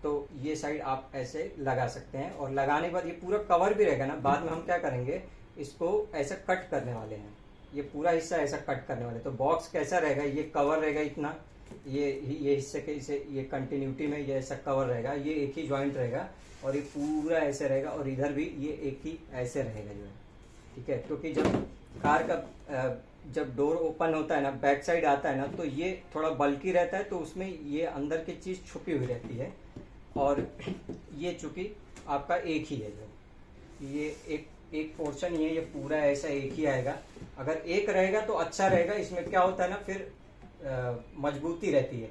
S1: तो ये साइड आप ऐसे लगा सकते हैं। और लगाने के बाद ये पूरा कवर भी रहेगा ना, बाद में हम क्या करेंगे, इसको ऐसा कट करने वाले हैं, ये पूरा हिस्सा ऐसा कट करने वाले। तो बॉक्स कैसा रहेगा, ये कवर रहेगा इतना, ये हिस्से के इसे ये कंटिन्यूटी में ये ऐसा कवर रहेगा, ये एक ही ज्वाइंट रहेगा, और ये पूरा ऐसे रहेगा, और इधर भी ये एक ही ऐसे रहेगा जो है, ठीक है। क्योंकि जब कार का जब डोर ओपन होता है ना, बैक साइड आता है ना, तो ये थोड़ा बल्की रहता है, तो उसमें ये अंदर की चीज छुपी हुई रहती है। और ये चूंकि आपका एक ही है, जो ये एक पोर्शन ही है, ये पूरा ऐसा एक ही आएगा। अगर एक रहेगा तो अच्छा रहेगा, इसमें क्या होता है ना, फिर मजबूती रहती है।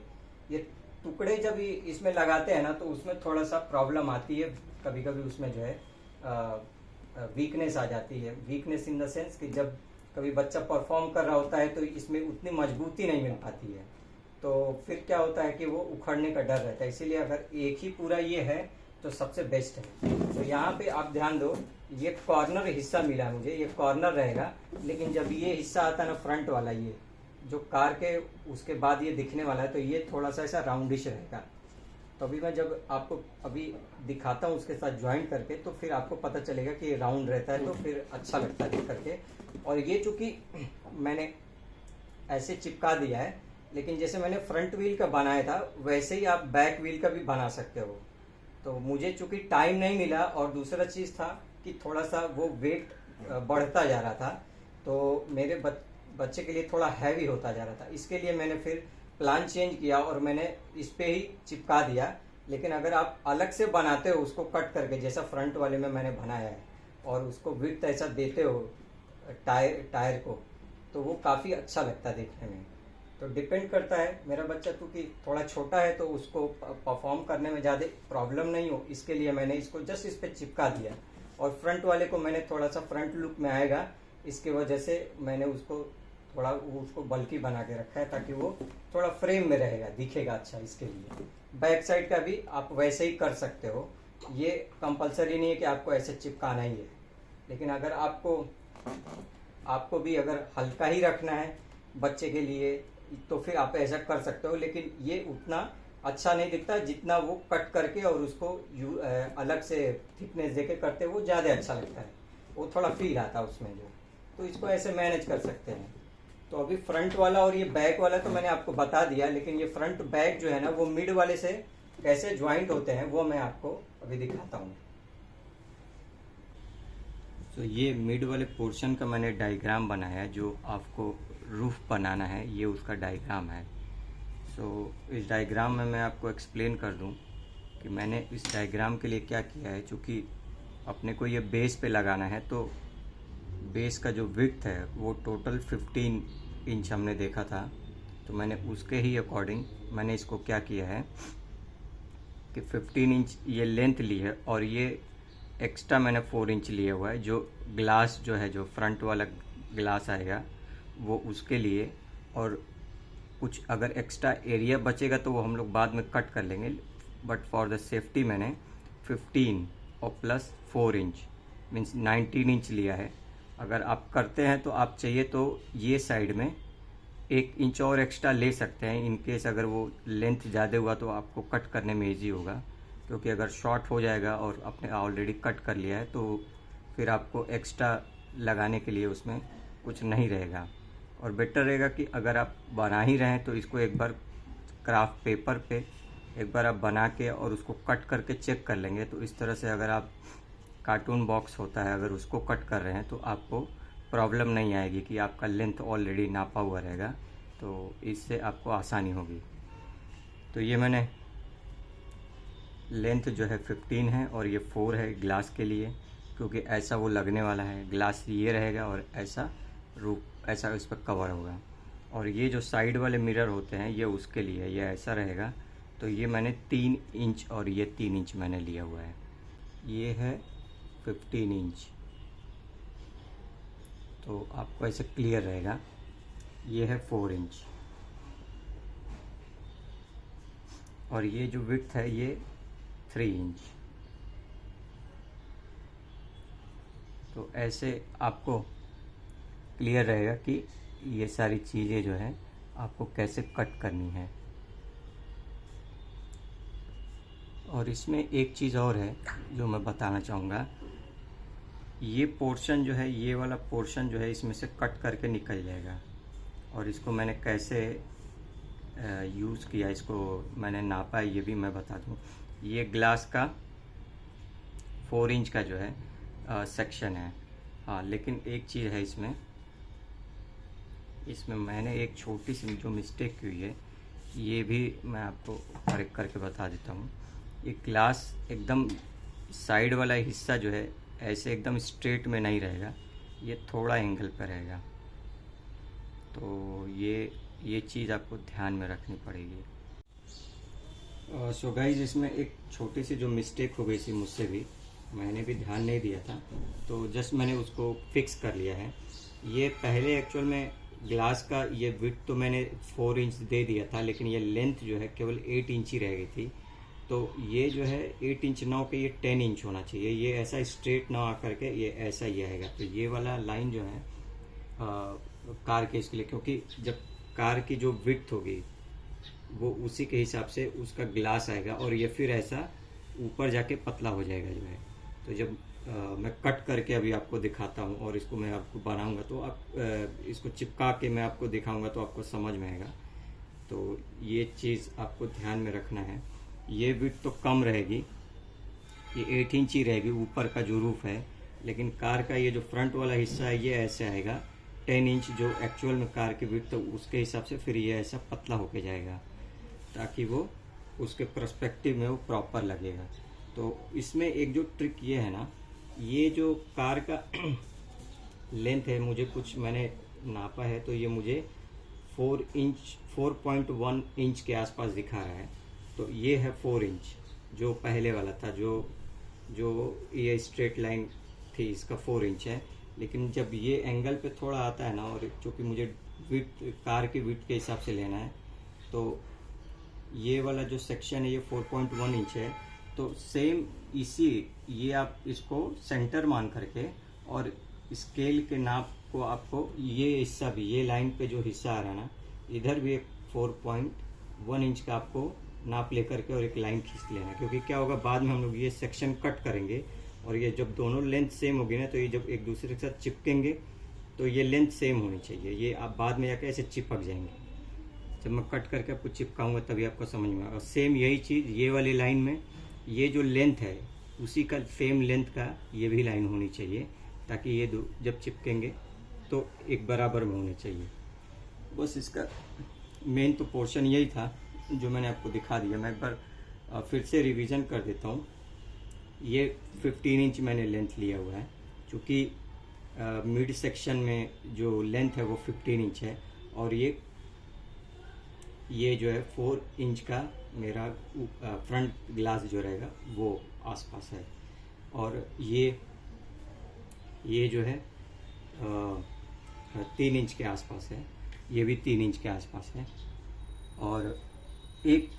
S1: ये टुकड़े जब इसमें लगाते हैं ना, तो उसमें थोड़ा सा प्रॉब्लम आती है, कभी कभी उसमें जो है वीकनेस आ जाती है। वीकनेस इन द सेंस कि जब कभी बच्चा परफॉर्म कर रहा होता है तो इसमें उतनी मजबूती नहीं मिल पाती है, तो फिर क्या होता है कि वो उखड़ने का डर रहता है। इसीलिए अगर एक ही पूरा ये है तो सबसे बेस्ट है। तो यहाँ पे आप ध्यान दो, ये कॉर्नर हिस्सा मिला मुझे, ये कॉर्नर रहेगा, लेकिन जब ये हिस्सा आता है ना फ्रंट वाला, ये जो कार के उसके बाद ये दिखने वाला है, तो ये थोड़ा सा ऐसा राउंडिश रहेगा। तो अभी मैं जब आपको अभी दिखाता हूँ उसके साथ ज्वाइंट करके, तो फिर आपको पता चलेगा कि ये राउंड रहता है, तो फिर अच्छा लगता है देख करके। और ये चूंकि मैंने ऐसे चिपका दिया है, लेकिन जैसे मैंने फ्रंट व्हील का बनाया था वैसे ही आप बैक व्हील का भी बना सकते हो। तो मुझे चूंकि टाइम नहीं मिला, और दूसरा चीज था कि थोड़ा सा वो वेट बढ़ता जा रहा था, तो मेरे बच्चे के लिए थोड़ा हैवी होता जा रहा था, इसके लिए मैंने फिर प्लान चेंज किया और मैंने इस पे ही चिपका दिया। लेकिन अगर आप अलग से बनाते हो उसको कट करके, जैसा फ्रंट वाले में मैंने बनाया है, और उसको विड्थ ऐसा देते हो टायर को, तो वो काफ़ी अच्छा लगता है देखने में। तो डिपेंड करता है, मेरा बच्चा क्योंकि थोड़ा छोटा है तो उसको परफॉर्म करने में ज़्यादा प्रॉब्लम नहीं हो, इसके लिए मैंने इसको जस्ट इस पर चिपका दिया। और फ्रंट वाले को मैंने थोड़ा सा फ्रंट लुक में आएगा, इसकी वजह से मैंने उसको थोड़ा उसको बल्कि बना के रखा है, ताकि वो थोड़ा फ्रेम में रहेगा, दिखेगा अच्छा। इसके लिए बैक साइड का भी आप वैसे ही कर सकते हो, ये कंपलसरी नहीं है कि आपको ऐसे चिपकाना ही है। लेकिन अगर आपको भी अगर हल्का ही रखना है बच्चे के लिए, तो फिर आप ऐसा कर सकते हो। लेकिन ये उतना अच्छा नहीं दिखता जितना वो कट करके और उसको अलग से थिकनेस देके करते, वो ज़्यादा अच्छा लगता है, वो थोड़ा फील आता है उसमें जो। तो इसको ऐसे मैनेज कर सकते हैं। तो अभी फ्रंट वाला और ये बैक वाला तो मैंने आपको बता दिया, लेकिन ये फ्रंट बैक जो है ना, वो मिड वाले से कैसे ज्वाइंट होते हैं वो मैं आपको अभी दिखाता हूँ। तो ये मिड वाले पोर्शन का मैंने डायग्राम बनाया है, जो आपको रूफ बनाना है, ये उसका डायग्राम है। सो इस डायग्राम में मैं आपको एक्सप्लेन कर दूं कि मैंने इस डायग्राम के लिए क्या किया है। चूँकि अपने को ये बेस पे लगाना है, तो बेस का जो विड्थ है वो टोटल 15 इंच हमने देखा था, तो मैंने उसके ही अकॉर्डिंग मैंने इसको क्या किया है कि 15 इंच ये लेंथ ली है, और ये एक्स्ट्रा मैंने 4 इंच लिया हुआ है, जो ग्लास जो है, जो फ्रंट वाला ग्लास आएगा वो उसके लिए। और कुछ अगर एक्स्ट्रा एरिया बचेगा तो वो हम लोग बाद में कट कर लेंगे, बट फॉर द सेफ्टी मैंने 15 और प्लस 4 इंच मीन्स 19 इंच लिया है। अगर आप करते हैं तो आप चाहिए तो ये साइड में 1 इंच और एक्स्ट्रा ले सकते हैं, इन केस अगर वो लेंथ ज़्यादा हुआ तो आपको कट करने में ईजी होगा। क्योंकि अगर शॉर्ट हो जाएगा और आपने ऑलरेडी कट कर लिया है तो फिर आपको एक्स्ट्रा लगाने के लिए उसमें कुछ नहीं रहेगा। और बेटर रहेगा कि अगर आप बना ही रहे हैं तो इसको एक बार क्राफ्ट पेपर पे एक बार आप बना के और उसको कट करके चेक कर लेंगे, तो इस तरह से अगर आप कार्टून बॉक्स होता है अगर उसको कट कर रहे हैं तो आपको प्रॉब्लम नहीं आएगी कि आपका लेंथ ऑलरेडी नापा हुआ रहेगा, तो इससे आपको आसानी होगी। तो ये मैंने लेंथ जो है 15 है और ये 4 है ग्लास के लिए, क्योंकि ऐसा वो लगने वाला है। ग्लास ये रहेगा और ऐसा रूप ऐसा इस पर कवर होगा। और ये जो साइड वाले मिरर होते हैं ये उसके लिए, ये ऐसा रहेगा। तो ये मैंने 3 इंच और ये 3 इंच मैंने लिया हुआ है। ये है 15 इंच। तो आपको ऐसे क्लियर रहेगा। ये है 4 इंच और ये जो विड्थ है ये 3 इंच। तो ऐसे आपको क्लियर रहेगा कि ये सारी चीज़ें जो है आपको कैसे कट करनी है। और इसमें एक चीज़ और है जो मैं बताना चाहूँगा, ये पोर्शन जो है, ये वाला पोर्शन जो है इसमें से कट करके निकल जाएगा। और इसको मैंने कैसे यूज़ किया, इसको मैंने नापा है, ये भी मैं बता दूँ। ये ग्लास का 4 इंच का जो है सेक्शन है। हाँ, लेकिन एक चीज़ है इसमें मैंने एक छोटी सी जो मिस्टेक की हुई है, ये भी मैं आपको करेक्ट करके बता देता हूँ। ये ग्लास एकदम साइड वाला हिस्सा जो है ऐसे एकदम स्ट्रेट में नहीं रहेगा, ये थोड़ा एंगल पर रहेगा। तो ये चीज़ आपको ध्यान में रखनी पड़ेगी। सो गाइस, इसमें एक छोटी सी जो मिस्टेक हो गई थी मुझसे भी, मैंने भी ध्यान नहीं दिया था, तो जस्ट मैंने उसको फिक्स कर लिया है। ये पहले एक्चुअल में ग्लास का ये विड्थ तो मैंने 4 इंच दे दिया था, लेकिन ये लेंथ जो है केवल 8 इंच ही रह गई थी। तो ये जो है 8 इंच ना होकर ये 10 इंच होना चाहिए। ये ऐसा स्ट्रेट ना आकर के ये ऐसा ही आएगा। तो ये वाला लाइन जो है कार के इसके लिए, क्योंकि जब कार की जो विड्थ होगी वो उसी के हिसाब से उसका ग्लास आएगा और ये फिर ऐसा ऊपर जाके पतला हो जाएगा जो है। तो जब मैं कट करके अभी आपको दिखाता हूँ और इसको मैं आपको बनाऊंगा, तो आप इसको चिपका के मैं आपको दिखाऊंगा तो आपको समझ में आएगा। तो ये चीज़ आपको ध्यान में रखना है। ये विड्थ तो कम रहेगी, ये 8 इंच ही रहेगी ऊपर का जो रूफ है, लेकिन कार का ये जो फ्रंट वाला हिस्सा है ये ऐसे आएगा 10 इंच, जो एक्चुअल में कार की विड्थ, तो उसके हिसाब से फिर ये ऐसा पतला होके जाएगा ताकि वो उसके पर्सपेक्टिव में वो प्रॉपर लगेगा। तो इसमें एक जो ट्रिक ये है ना, ये जो कार का लेंथ है, मुझे कुछ मैंने नापा है तो ये मुझे 4.1 इंच के आसपास दिखा रहा है। तो ये है 4 इंच जो पहले वाला था, जो ये स्ट्रेट लाइन थी इसका 4 इंच है। लेकिन जब ये एंगल पे थोड़ा आता है ना, और चूँकि मुझे विड्थ कार की विड्थ के हिसाब से लेना है, तो ये वाला जो सेक्शन है ये 4.1 इंच है। तो सेम ये आप इसको सेंटर मान करके और स्केल के नाप को आपको ये हिस्सा भी, ये लाइन पे जो हिस्सा आ रहा है ना, इधर भी एक 4.1 इंच का आपको नाप लेकर के और एक लाइन खींच लेना। क्योंकि क्या होगा, बाद में हम लोग ये सेक्शन कट करेंगे और ये जब दोनों लेंथ सेम होगी ना, तो ये जब एक दूसरे के साथ चिपकेंगे तो ये लेंथ सेम होनी चाहिए। ये आप बाद में जाकर ऐसे चिपक जाएंगे। जब मैं कट करके आपको चिपकाऊंगा तभी आपको समझ में आएगा। सेम यही चीज़ ये वाली लाइन में ये जो लेंथ है उसी का सेम लेंथ का ये भी लाइन होनी चाहिए, ताकि ये दो जब चिपकेंगे तो एक बराबर में होने चाहिए। बस इसका मेन तो पोर्शन यही था जो मैंने आपको दिखा दिया। मैं एक बार फिर से रिवीजन कर देता हूँ। ये 15 इंच मैंने लेंथ लिया हुआ है, चूँकि मिड सेक्शन में जो लेंथ है वो 15 इंच है, और ये जो है 4 इंच का मेरा फ्रंट ग्लास जो रहेगा वो आसपास है। और ये जो है 3 इंच के आसपास है, ये भी 3 इंच के आसपास है। और एक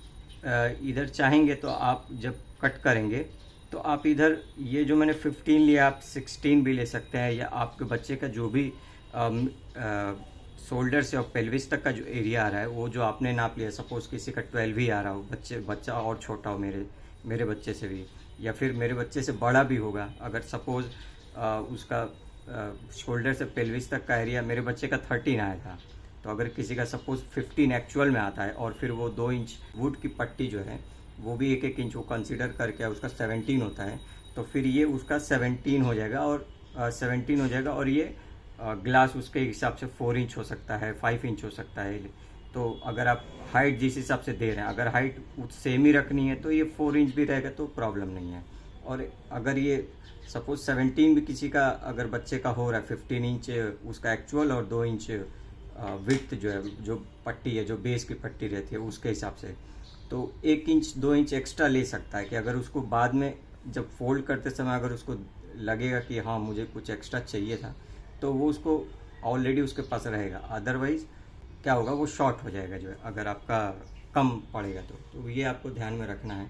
S1: इधर चाहेंगे तो आप जब कट करेंगे तो आप इधर ये जो मैंने 15 लिया, आप 16 भी ले सकते हैं, या आपके बच्चे का जो भी शोल्डर से और पेल्विस तक का जो एरिया आ रहा है वो जो आपने नाप लिया। सपोज किसी का 12 भी आ रहा हो, बच्चा और छोटा हो, मेरे बच्चे से भी, या फिर मेरे बच्चे से बड़ा भी होगा। अगर सपोज उसका शोल्डर से पेल्विस तक का एरिया मेरे बच्चे का 13 आया था, तो अगर किसी का सपोज 15 एक्चुअल में आता है और फिर वो 2 इंच वुड की पट्टी जो है वो भी 1-1 इंच वो कंसीडर करके उसका 17 होता है, तो फिर ये उसका 17 हो जाएगा। और 17 हो जाएगा और ये ग्लास उसके हिसाब से 4 इंच हो सकता है, 5 इंच हो सकता है। तो अगर आप हाइट जिस हिसाब से दे रहे हैं, अगर हाइट सेम ही रखनी है तो ये 4 इंच भी रहेगा तो प्रॉब्लम नहीं है। और अगर ये सपोज 17 भी किसी का अगर बच्चे का हो रहा है, 15 इंच उसका एक्चुअल और 2 इंच विड्थ जो है, जो पट्टी है, जो बेस की पट्टी रहती है उसके हिसाब से, तो 1 इंच 2 इंच एक्स्ट्रा ले सकता है। कि अगर उसको बाद में जब फोल्ड करते समय अगर उसको लगेगा कि हाँ मुझे कुछ एक्स्ट्रा चाहिए था, तो वो उसको ऑलरेडी उसके पास रहेगा, अदरवाइज क्या होगा, वो शॉर्ट हो जाएगा जो है, अगर आपका कम पड़ेगा तो ये आपको ध्यान में रखना है।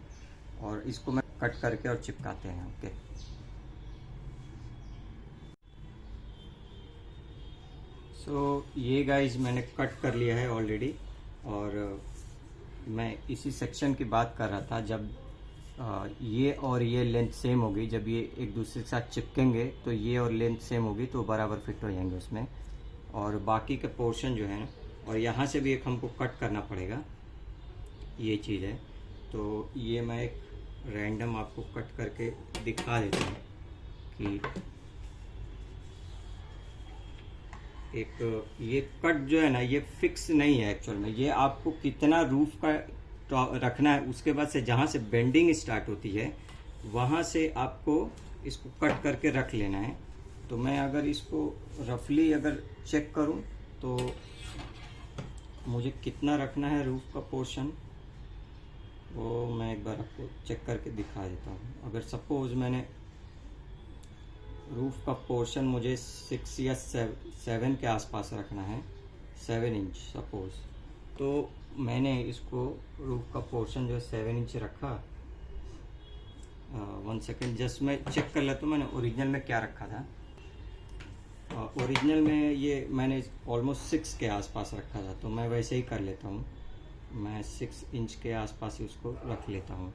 S1: और इसको मैं कट करके और चिपकाते हैं। ओके, सो ये गाइज मैंने कट कर लिया है ऑलरेडी। और मैं इसी सेक्शन की बात कर रहा था, जब ये और ये लेंथ सेम होगी, जब ये एक दूसरे के साथ चिपकेंगे तो ये और लेंथ सेम होगी तो बराबर फिट हो जाएंगे उसमें। और बाकी के पोर्शन जो है, और यहाँ से भी एक हमको कट करना पड़ेगा, ये चीज़ है। तो ये मैं एक रैंडम आपको कट करके दिखा देता हूँ कि एक ये कट जो है ना, ये फिक्स नहीं है एक्चुअल में। ये आपको कितना रूफ का रखना है, उसके बाद से जहाँ से बेंडिंग स्टार्ट होती है वहाँ से आपको इसको कट करके रख लेना है। तो मैं अगर इसको रफली अगर चेक करूँ तो मुझे कितना रखना है रूफ का पोर्शन, वो मैं एक बार आपको चेक करके दिखा देता हूँ। अगर सपोज मैंने रूफ का पोर्शन मुझे 6 या 7 के आसपास रखना है, 7 इंच सपोज, तो मैंने इसको रूफ का पोर्शन जो है 7 इंच रखा। 1 सेकेंड, जस्ट मैं चेक कर लेता हूँ मैंने ओरिजिनल में क्या रखा था। ओरिजिनल में ये मैंने ऑलमोस्ट 6 के आसपास रखा था, तो मैं वैसे ही कर लेता हूँ, मैं 6 इंच के आसपास ही उसको रख लेता हूँ।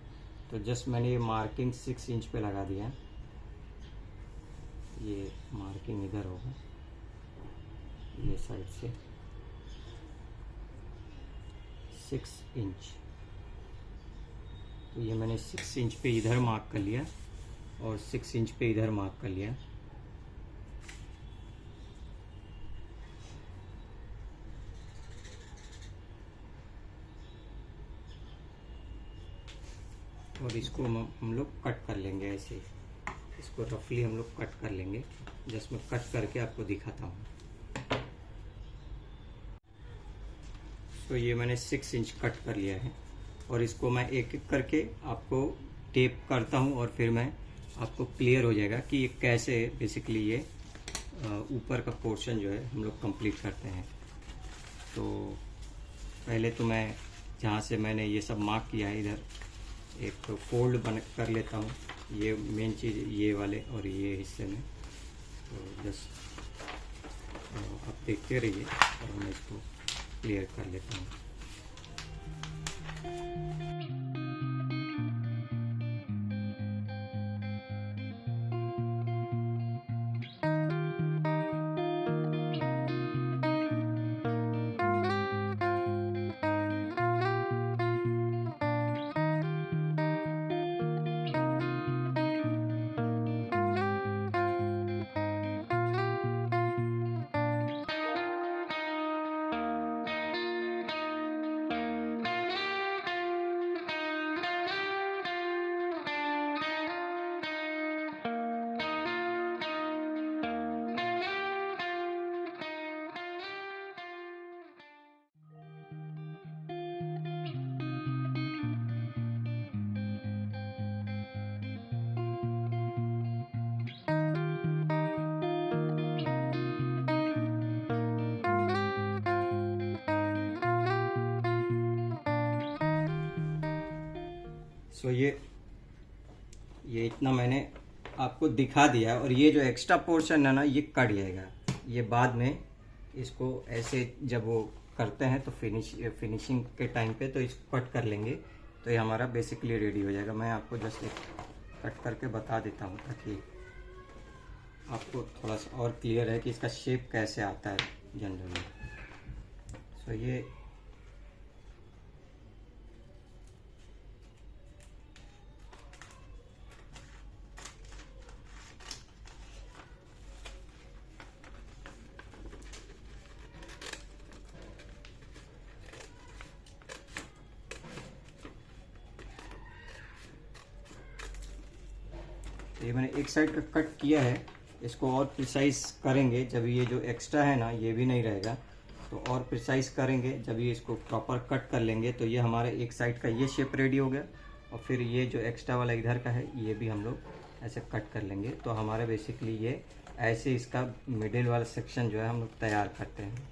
S1: तो जस्ट मैंने ये मार्किंग 6 इंच पे लगा दिया, ये मार्किंग इधर होगा ये साइड से 6 इंच। तो ये मैंने 6 इंच पे इधर मार्क कर लिया और 6 इंच पे इधर मार्क कर लिया। और इसको हम लोग कट कर लेंगे ऐसे, इसको रफली हम लोग कट कर लेंगे। जस्ट मैं कट करके आपको दिखाता हूँ। तो ये मैंने 6 इंच कट कर लिया है और इसको मैं एक एक करके आपको टेप करता हूँ और फिर मैं आपको क्लियर हो जाएगा कि ये कैसे बेसिकली ये ऊपर का पोर्शन जो है हम लोग कंप्लीट करते हैं। तो पहले तो मैं जहाँ से मैंने ये सब मार्क किया है इधर एक फोल्ड बन कर लेता हूँ, ये मेन चीज़ ये वाले और ये हिस्से में। तो जस्ट आप देखते रहिए और मैं इसको क्लियर कर लेता हूँ। सो ये इतना मैंने आपको दिखा दिया है और ये जो एक्स्ट्रा पोर्शन है ना ये कट जाएगा। ये बाद में इसको ऐसे जब वो करते हैं तो फिनिशिंग के टाइम पे तो इसको कट कर लेंगे तो ये हमारा बेसिकली रेडी हो जाएगा। मैं आपको जस्ट एक कट करके बता देता हूँ ताकि आपको थोड़ा सा और क्लियर है कि इसका शेप कैसे आता है जनरली। सो ये मैंने एक साइड का कट किया है, इसको और प्रिसाइज करेंगे जब ये जो एक्स्ट्रा है ना ये भी नहीं रहेगा, तो और प्रिसाइज करेंगे जब ये इसको प्रॉपर कट कर लेंगे तो ये हमारे एक साइड का ये शेप रेडी हो गया। और फिर ये जो एक्स्ट्रा वाला इधर का है ये भी हम लोग ऐसे कट कर लेंगे तो हमारा बेसिकली ये ऐसे इसका मिडिल वाला सेक्शन जो है हम लोग तैयार करते हैं।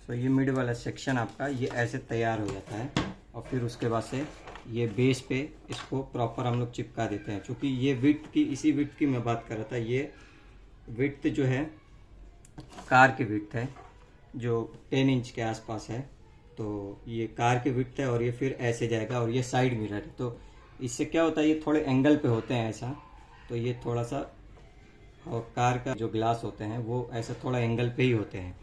S1: तो ये मिड वाला सेक्शन आपका ये ऐसे तैयार हो जाता है और फिर उसके बाद से ये बेस पे इसको प्रॉपर हम लोग चिपका देते हैं। क्योंकि ये विड्थ की, इसी विड्थ की मैं बात कर रहा था, ये विड्थ जो है कार की विड्थ है जो 10 इंच के आसपास है। तो ये कार की विड्थ है और ये फिर ऐसे जाएगा और ये साइड मिरर है। तो इससे क्या होता है, ये थोड़े एंगल पे होते हैं ऐसा, तो ये थोड़ा सा, और कार का जो ग्लास होते हैं वो ऐसा थोड़ा एंगल पे ही होते हैं।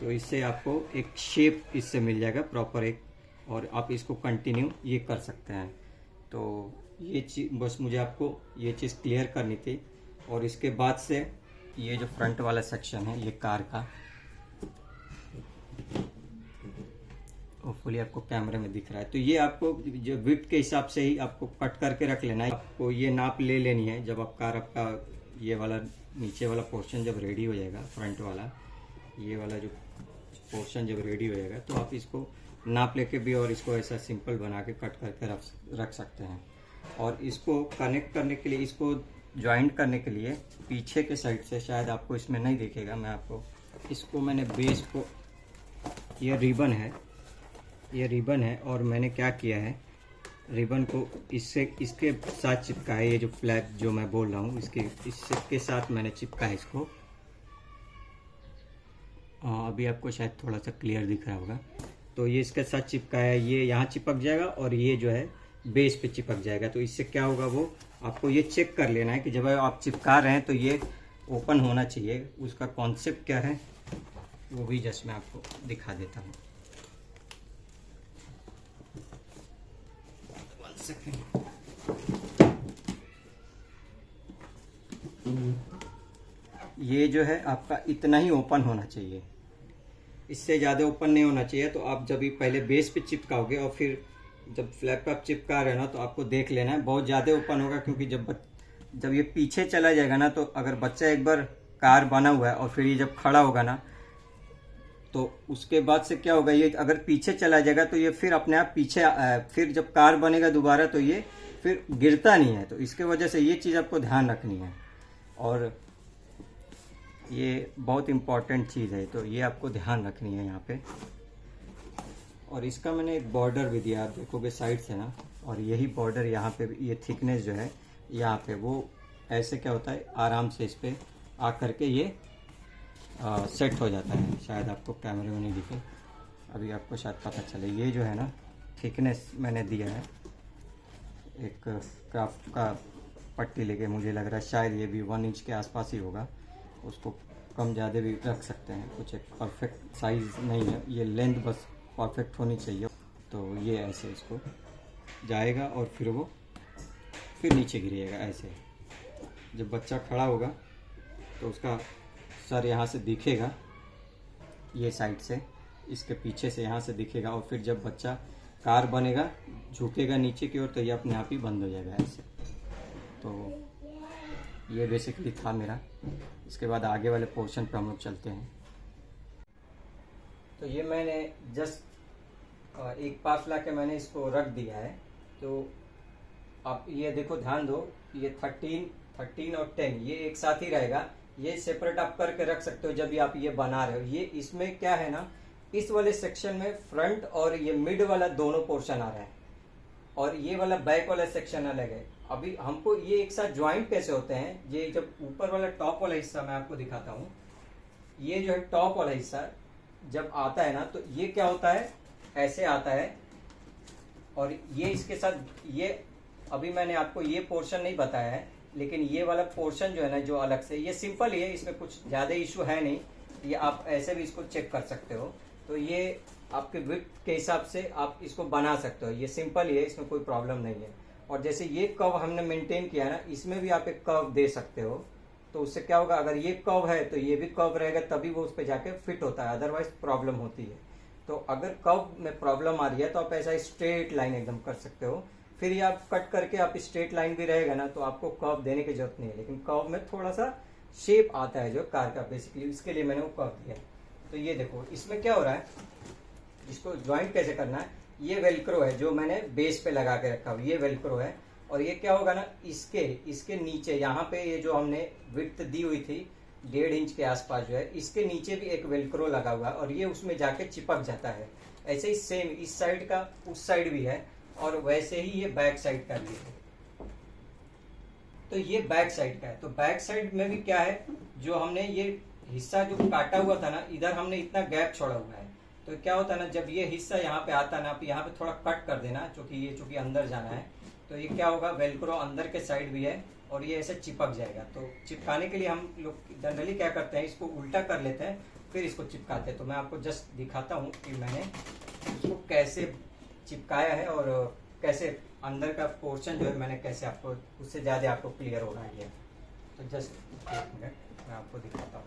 S1: तो इससे आपको एक शेप इससे मिल जाएगा प्रॉपर एक, और आप इसको कंटिन्यू ये कर सकते हैं। तो ये चीज़ बस मुझे आपको ये चीज़ क्लियर करनी थी। और इसके बाद से ये जो फ्रंट वाला सेक्शन है ये कार का, होपफुली आपको कैमरे में दिख रहा है। तो ये आपको जो विड्थ के हिसाब से ही आपको कट करके रख लेना है। आपको ये नाप ले लेनी है जब आप कार, आपका ये वाला नीचे वाला पोर्शन जब रेडी हो जाएगा, फ्रंट वाला ये वाला जो पोर्शन जब रेडी हो जाएगा तो आप इसको नाप लेके भी और इसको ऐसा सिंपल बना के कट करके रख सकते हैं। और इसको कनेक्ट करने के लिए, इसको ज्वाइंट करने के लिए पीछे के साइड से, शायद आपको इसमें नहीं दिखेगा, मैं आपको इसको, मैंने बेस को, ये रिबन है, ये रिबन है और मैंने क्या किया है, रिबन को इसके साथ चिपका है। ये जो फ्लैप जो मैं बोल रहा हूँ इसके साथ मैंने चिपका है इसको। अभी आपको शायद थोड़ा सा क्लियर दिख रहा होगा। तो ये इसके साथ चिपका है, ये यहाँ चिपक जाएगा और ये जो है बेस पे चिपक जाएगा। तो इससे क्या होगा, वो आपको ये चेक कर लेना है कि जब आप चिपका रहे हैं तो ये ओपन होना चाहिए। उसका कॉन्सेप्ट क्या है वो भी जस्ट मैं आपको दिखा देता हूँ। ये जो है आपका इतना ही ओपन होना चाहिए, इससे ज़्यादा ओपन नहीं होना चाहिए। तो आप जब भी पहले बेस पे चिपकाओगे और फिर जब फ्लैप पे आप चिपका रहे हो ना, तो आपको देख लेना है बहुत ज़्यादा ओपन होगा। क्योंकि जब ये पीछे चला जाएगा ना, तो अगर बच्चा एक बार कार बना हुआ है और फिर ये जब खड़ा होगा ना, तो उसके बाद से क्या होगा, ये अगर पीछे चला जाएगा तो ये फिर अपने आप पीछे, फिर जब कार बनेगा दोबारा तो ये फिर गिरता नहीं है। तो इसके वजह से ये चीज़ आपको ध्यान रखनी है और ये बहुत इम्पॉर्टेंट चीज़ है। तो ये आपको ध्यान रखनी है यहाँ पे। और इसका मैंने एक बॉर्डर भी दिया, आप देखोगे साइड से ना, और यही बॉर्डर यहाँ पे, ये थिकनेस जो है यहाँ पे, वो ऐसे क्या होता है, आराम से इस पर आ करके ये सेट हो जाता है। शायद आपको कैमरे में नहीं दिखे, अभी आपको शायद पता चले। ये जो है ना थिकनेस मैंने दिया है, एक क्राफ्ट का पट्टी लेके, मुझे लग रहा है शायद ये भी 1 इंच के आसपास ही होगा। उसको कम ज़्यादा भी रख सकते हैं, कुछ एक परफेक्ट साइज़ नहीं है, ये लेंथ बस परफेक्ट होनी चाहिए। तो ये ऐसे इसको जाएगा और फिर वो फिर नीचे गिरेगा ऐसे। जब बच्चा खड़ा होगा तो उसका सर यहाँ से दिखेगा, ये साइड से, इसके पीछे से यहाँ से दिखेगा। और फिर जब बच्चा कार बनेगा, झुकेगा नीचे की ओर, तो ये अपने आप ही बंद हो जाएगा ऐसे। तो ये बेसिकली था मेरा। इसके बाद आगे वाले पोर्शन पे हम लोग चलते हैं। तो ये मैंने जस्ट एक पार्ट ला के मैंने इसको रख दिया है। तो आप ये देखो, ध्यान दो, ये 13 और 10 ये एक साथ ही रहेगा। ये सेपरेट आप करके रख सकते हो जब भी आप ये बना रहे हो। ये इसमें क्या है ना, इस वाले सेक्शन में फ्रंट और ये मिड वाला दोनों पोर्शन आ रहा है और ये वाला बैक वाला सेक्शन अलग है। अभी हमको ये एक साथ ज्वाइंट कैसे होते हैं, ये जब ऊपर वाला टॉप वाला हिस्सा मैं आपको दिखाता हूँ। ये जो है टॉप वाला हिस्सा जब आता है ना, तो ये क्या होता है, ऐसे आता है। और ये इसके साथ, ये अभी मैंने आपको ये पोर्शन नहीं बताया है, लेकिन ये वाला पोर्शन जो है ना, जो अलग से, ये सिंपल ही है, इसमें कुछ ज़्यादा इशू है नहीं। ये आप ऐसे भी इसको चेक कर सकते हो। तो ये आपके विड्थ के हिसाब से आप इसको बना सकते हो, ये सिंपल ही है, इसमें कोई प्रॉब्लम नहीं है। और जैसे ये कर्व हमने मेंटेन किया ना, इसमें भी आप एक कर्व दे सकते हो। तो उससे क्या होगा, अगर ये कर्व है तो ये भी कर्व रहेगा, तभी वो उस पर जाके फिट होता है, अदरवाइज प्रॉब्लम होती है। तो अगर कर्व में प्रॉब्लम आ रही है तो आप ऐसा स्ट्रेट लाइन एकदम कर सकते हो। फिर ये आप कट करके आप स्ट्रेट लाइन भी रहेगा ना, तो आपको कर्व देने की जरूरत नहीं है। लेकिन कर्व में थोड़ा सा शेप आता है जो कार का, बेसिकली इसके लिए मैंने वो कर्व दिया। तो ये देखो, इसमें क्या हो रहा है, इसको ज्वाइंट कैसे करना है। ये वेलक्रो है जो मैंने बेस पे लगा के रखा हुआ, ये वेलक्रो है। और ये क्या होगा ना, इसके नीचे यहाँ पे ये जो हमने विड्थ दी हुई थी 1.5 इंच के आसपास जो है, इसके नीचे भी एक वेलक्रो लगा हुआ है और ये उसमें जाके चिपक जाता है। ऐसे ही सेम इस साइड का उस साइड भी है और वैसे ही ये बैक साइड का भी है। तो ये बैक साइड का है। तो बैक साइड में भी क्या है, जो हमने ये हिस्सा जो काटा हुआ था ना, इधर हमने इतना गैप छोड़ा हुआ है। तो क्या होता है ना, जब ये हिस्सा यहाँ पे आता है ना, आप यहाँ पे थोड़ा कट कर देना, चूंकि अंदर जाना है, तो ये क्या होगा, वेलक्रो अंदर के साइड भी है और ये ऐसे चिपक जाएगा। तो चिपकाने के लिए हम लोग जनरली क्या करते हैं, इसको उल्टा कर लेते हैं फिर इसको चिपकाते हैं। तो मैं आपको जस्ट दिखाता हूँ कि मैंने इसको कैसे चिपकाया है और कैसे अंदर का पोर्शन जो है मैंने कैसे आपको, उससे ज़्यादा आपको क्लियर होगा आइडिया। तो जस्ट 1 मिनट मैं आपको दिखाता हूँ।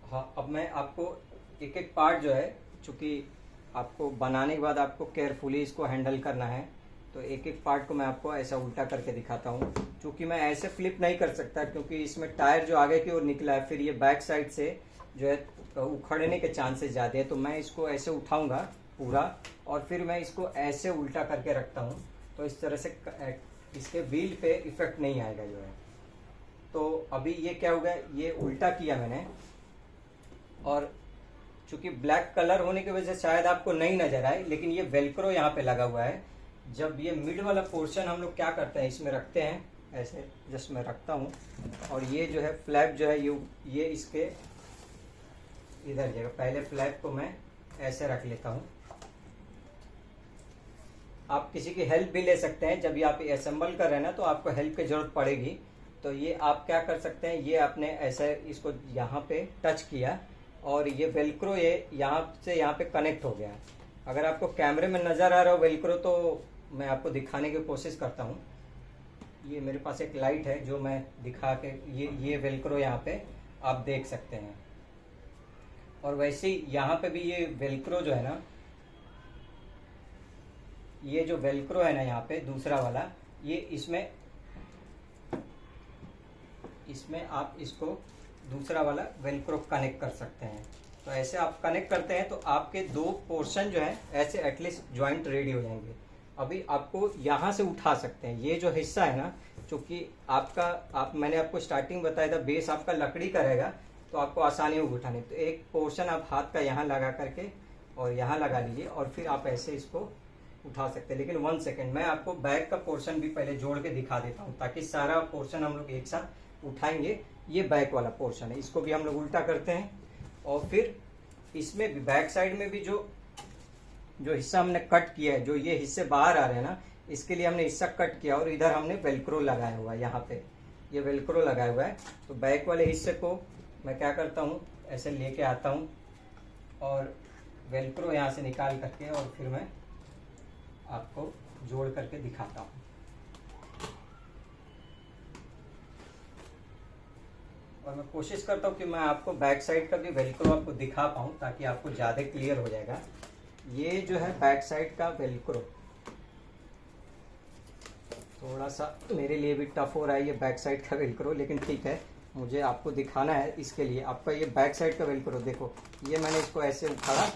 S1: हाँ, अब मैं आपको एक एक पार्ट जो है, चूँकि आपको बनाने के बाद आपको केयरफुली इसको हैंडल करना है, तो एक एक पार्ट को मैं आपको ऐसा उल्टा करके दिखाता हूँ। क्योंकि मैं ऐसे फ्लिप नहीं कर सकता, क्योंकि इसमें टायर जो आगे की ओर निकला है, फिर ये बैक साइड से जो है उखड़ने के चांसेस ज़्यादा है। तो मैं इसको ऐसे उठाऊंगा पूरा और फिर मैं इसको ऐसे उल्टा करके रखता हूँ, तो इस तरह से इसके व्हील पे इफेक्ट नहीं आएगा जो है। तो अभी ये क्या हो गया, ये उल्टा किया मैंने, और चूंकि ब्लैक कलर होने की वजह से शायद आपको नहीं नजर आए, लेकिन ये वेलक्रो यहाँ पे लगा हुआ है। जब ये मिड वाला पोर्शन हम लोग क्या करते हैं, इसमें रखते हैं ऐसे, जस्ट मैं रखता हूँ, और ये जो है फ्लैप जो है ये इसके इधर जाएगा। पहले फ्लैप को मैं ऐसे रख लेता हूँ। आप किसी की हेल्प भी ले सकते हैं, जब ये आप असेंबल कर रहे हैं ना, तो आपको हेल्प की जरूरत पड़ेगी। तो ये आप क्या कर सकते हैं, ये आपने ऐसे इसको यहाँ पे टच किया और ये वेलक्रो ये यहाँ से यहाँ पे कनेक्ट हो गया। अगर आपको कैमरे में नज़र आ रहा हो वेलक्रो, तो मैं आपको दिखाने की कोशिश करता हूँ। ये मेरे पास एक लाइट है जो मैं दिखा के, ये वेलक्रो यहाँ पे आप देख सकते हैं। और वैसे ही यहाँ पे भी ये वेलक्रो जो है ना, ये जो वेलक्रो है ना यहाँ पे दूसरा वाला, ये इसमें आप इसको दूसरा वाला वेलक्रो कनेक्ट कर सकते हैं। तो ऐसे आप कनेक्ट करते हैं तो आपके 2 पोर्शन जो है ऐसे एटलीस्ट जॉइंट रेडी हो जाएंगे। अभी आपको यहाँ से उठा सकते हैं, ये जो हिस्सा है ना, चूंकि मैंने आपको स्टार्टिंग बताया था बेस आपका लकड़ी का रहेगा, तो आपको आसानी होगी उठाने। तो एक पोर्शन आप हाथ का यहाँ लगा करके और यहाँ लगा लीजिए और फिर आप ऐसे इसको उठा सकते हैं। लेकिन 1 सेकेंड, मैं आपको बैक का पोर्शन भी पहले जोड़ के दिखा देता हूँ, ताकि सारा पोर्शन हम लोग एक साथ उठाएंगे। ये बैक वाला पोर्शन है, इसको भी हम लोग उल्टा करते हैं और फिर इसमें भी बैक साइड में भी जो हिस्सा हमने कट किया है, जो ये हिस्से बाहर आ रहे हैं ना, इसके लिए हमने हिस्सा कट किया और इधर हमने वेलक्रो लगाया हुआ है। यहाँ पे ये वेलक्रो लगाया हुआ है। तो बैक वाले हिस्से को मैं क्या करता हूँ, ऐसे लेके आता हूँ और वेलक्रो यहाँ से निकाल करके और फिर मैं आपको जोड़ करके दिखाता हूँ। और मैं कोशिश करता हूँ कि मैं आपको बैक साइड का भी वेलक्रो आपको दिखा पाऊँ, ताकि आपको ज़्यादा क्लियर हो जाएगा। ये जो है बैक साइड का वेलक्रो, थोड़ा सा मेरे लिए भी टफ हो रहा है ये बैक साइड का वेलक्रो, लेकिन ठीक है, मुझे आपको दिखाना है। इसके लिए आपका ये बैक साइड का वेलक्रो देखो, ये मैंने इसको ऐसे उठाया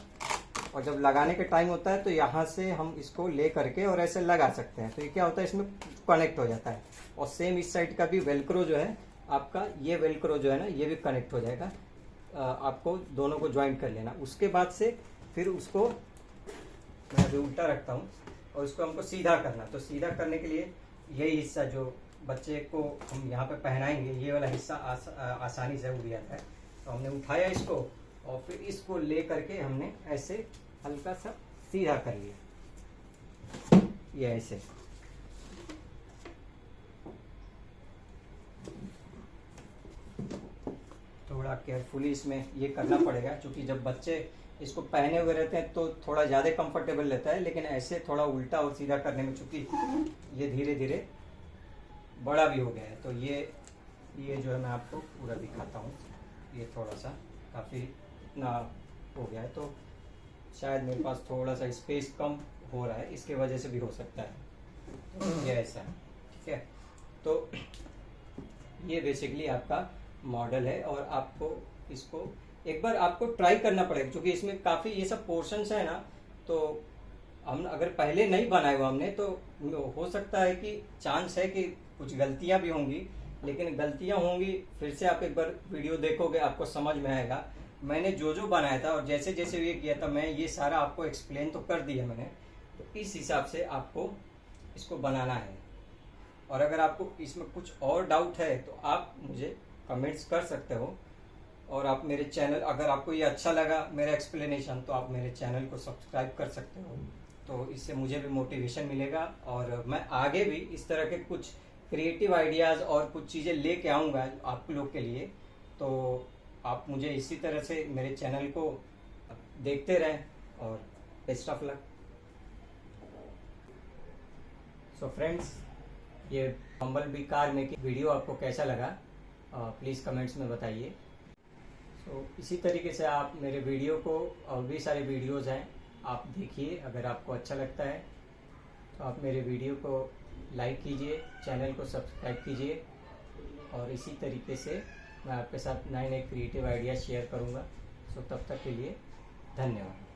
S1: और जब लगाने के टाइम होता है तो यहाँ से हम इसको ले करके और ऐसे लगा सकते हैं। तो ये क्या होता है, इसमें कनेक्ट हो जाता है। और सेम इस साइड का भी वेलक्रो जो है आपका, ये वेलक्रो जो है ना, ये भी कनेक्ट हो जाएगा। आपको दोनों को ज्वाइंट कर लेना। उसके बाद से फिर उसको मैं अभी उल्टा रखता हूँ और इसको हमको सीधा करना। तो सीधा करने के लिए यही हिस्सा जो बच्चे को हम यहाँ पे पहनाएंगे, ये वाला हिस्सा आसानी से उड़ जाता है। तो हमने उठाया इसको और फिर इसको ले करके हमने ऐसे हल्का सा सीधा कर लिया, ये ऐसे। थोड़ा केयरफुली इसमें ये करना पड़ेगा, क्योंकि जब बच्चे इसको पहने हुए रहते हैं तो थोड़ा ज़्यादा कंफर्टेबल रहता है, लेकिन ऐसे थोड़ा उल्टा और सीधा करने में चूंकि ये धीरे धीरे बड़ा भी हो गया है। तो ये जो है मैं आपको पूरा दिखाता हूँ। ये थोड़ा सा काफ़ी इतना हो गया है, तो शायद मेरे पास थोड़ा सा स्पेस कम हो रहा है, इसके वजह से भी हो सकता है। तो ये ऐसा है, ठीक है। तो ये बेसिकली आपका मॉडल है और आपको इसको एक बार आपको ट्राई करना पड़ेगा, क्योंकि इसमें काफ़ी ये सब पोर्शंस है ना, तो हम अगर पहले नहीं बनाए हुआ हमने तो हो सकता है कि चांस है कि कुछ गलतियां भी होंगी, लेकिन गलतियां होंगी फिर से आप एक बार वीडियो देखोगे आपको समझ में आएगा। मैंने जो जो बनाया था और जैसे जैसे ये किया था, मैं ये सारा आपको एक्सप्लेन तो कर दिया मैंने, तो इस हिसाब से आपको इसको बनाना है। और अगर आपको इसमें कुछ और डाउट है तो आप मुझे कमेंट्स कर सकते हो, और आप मेरे चैनल, अगर आपको ये अच्छा लगा मेरा एक्सप्लेनेशन, तो आप मेरे चैनल को सब्सक्राइब कर सकते हो। तो इससे मुझे भी मोटिवेशन मिलेगा और मैं आगे भी इस तरह के कुछ क्रिएटिव आइडियाज़ और कुछ चीज़ें लेके आऊँगा आप लोग के लिए। तो आप मुझे इसी तरह से मेरे चैनल को देखते रहें और best of luck. So friends, ये bumble bee car making video आपको कैसा लगा प्लीज़ कमेंट्स में बताइए। तो इसी तरीके से आप मेरे वीडियो को, और भी सारे वीडियोज़ हैं आप देखिए। अगर आपको अच्छा लगता है तो आप मेरे वीडियो को लाइक कीजिए, चैनल को सब्सक्राइब कीजिए, और इसी तरीके से मैं आपके साथ नए नए क्रिएटिव आइडियाज़ शेयर करूँगा। सो तब तक के लिए धन्यवाद।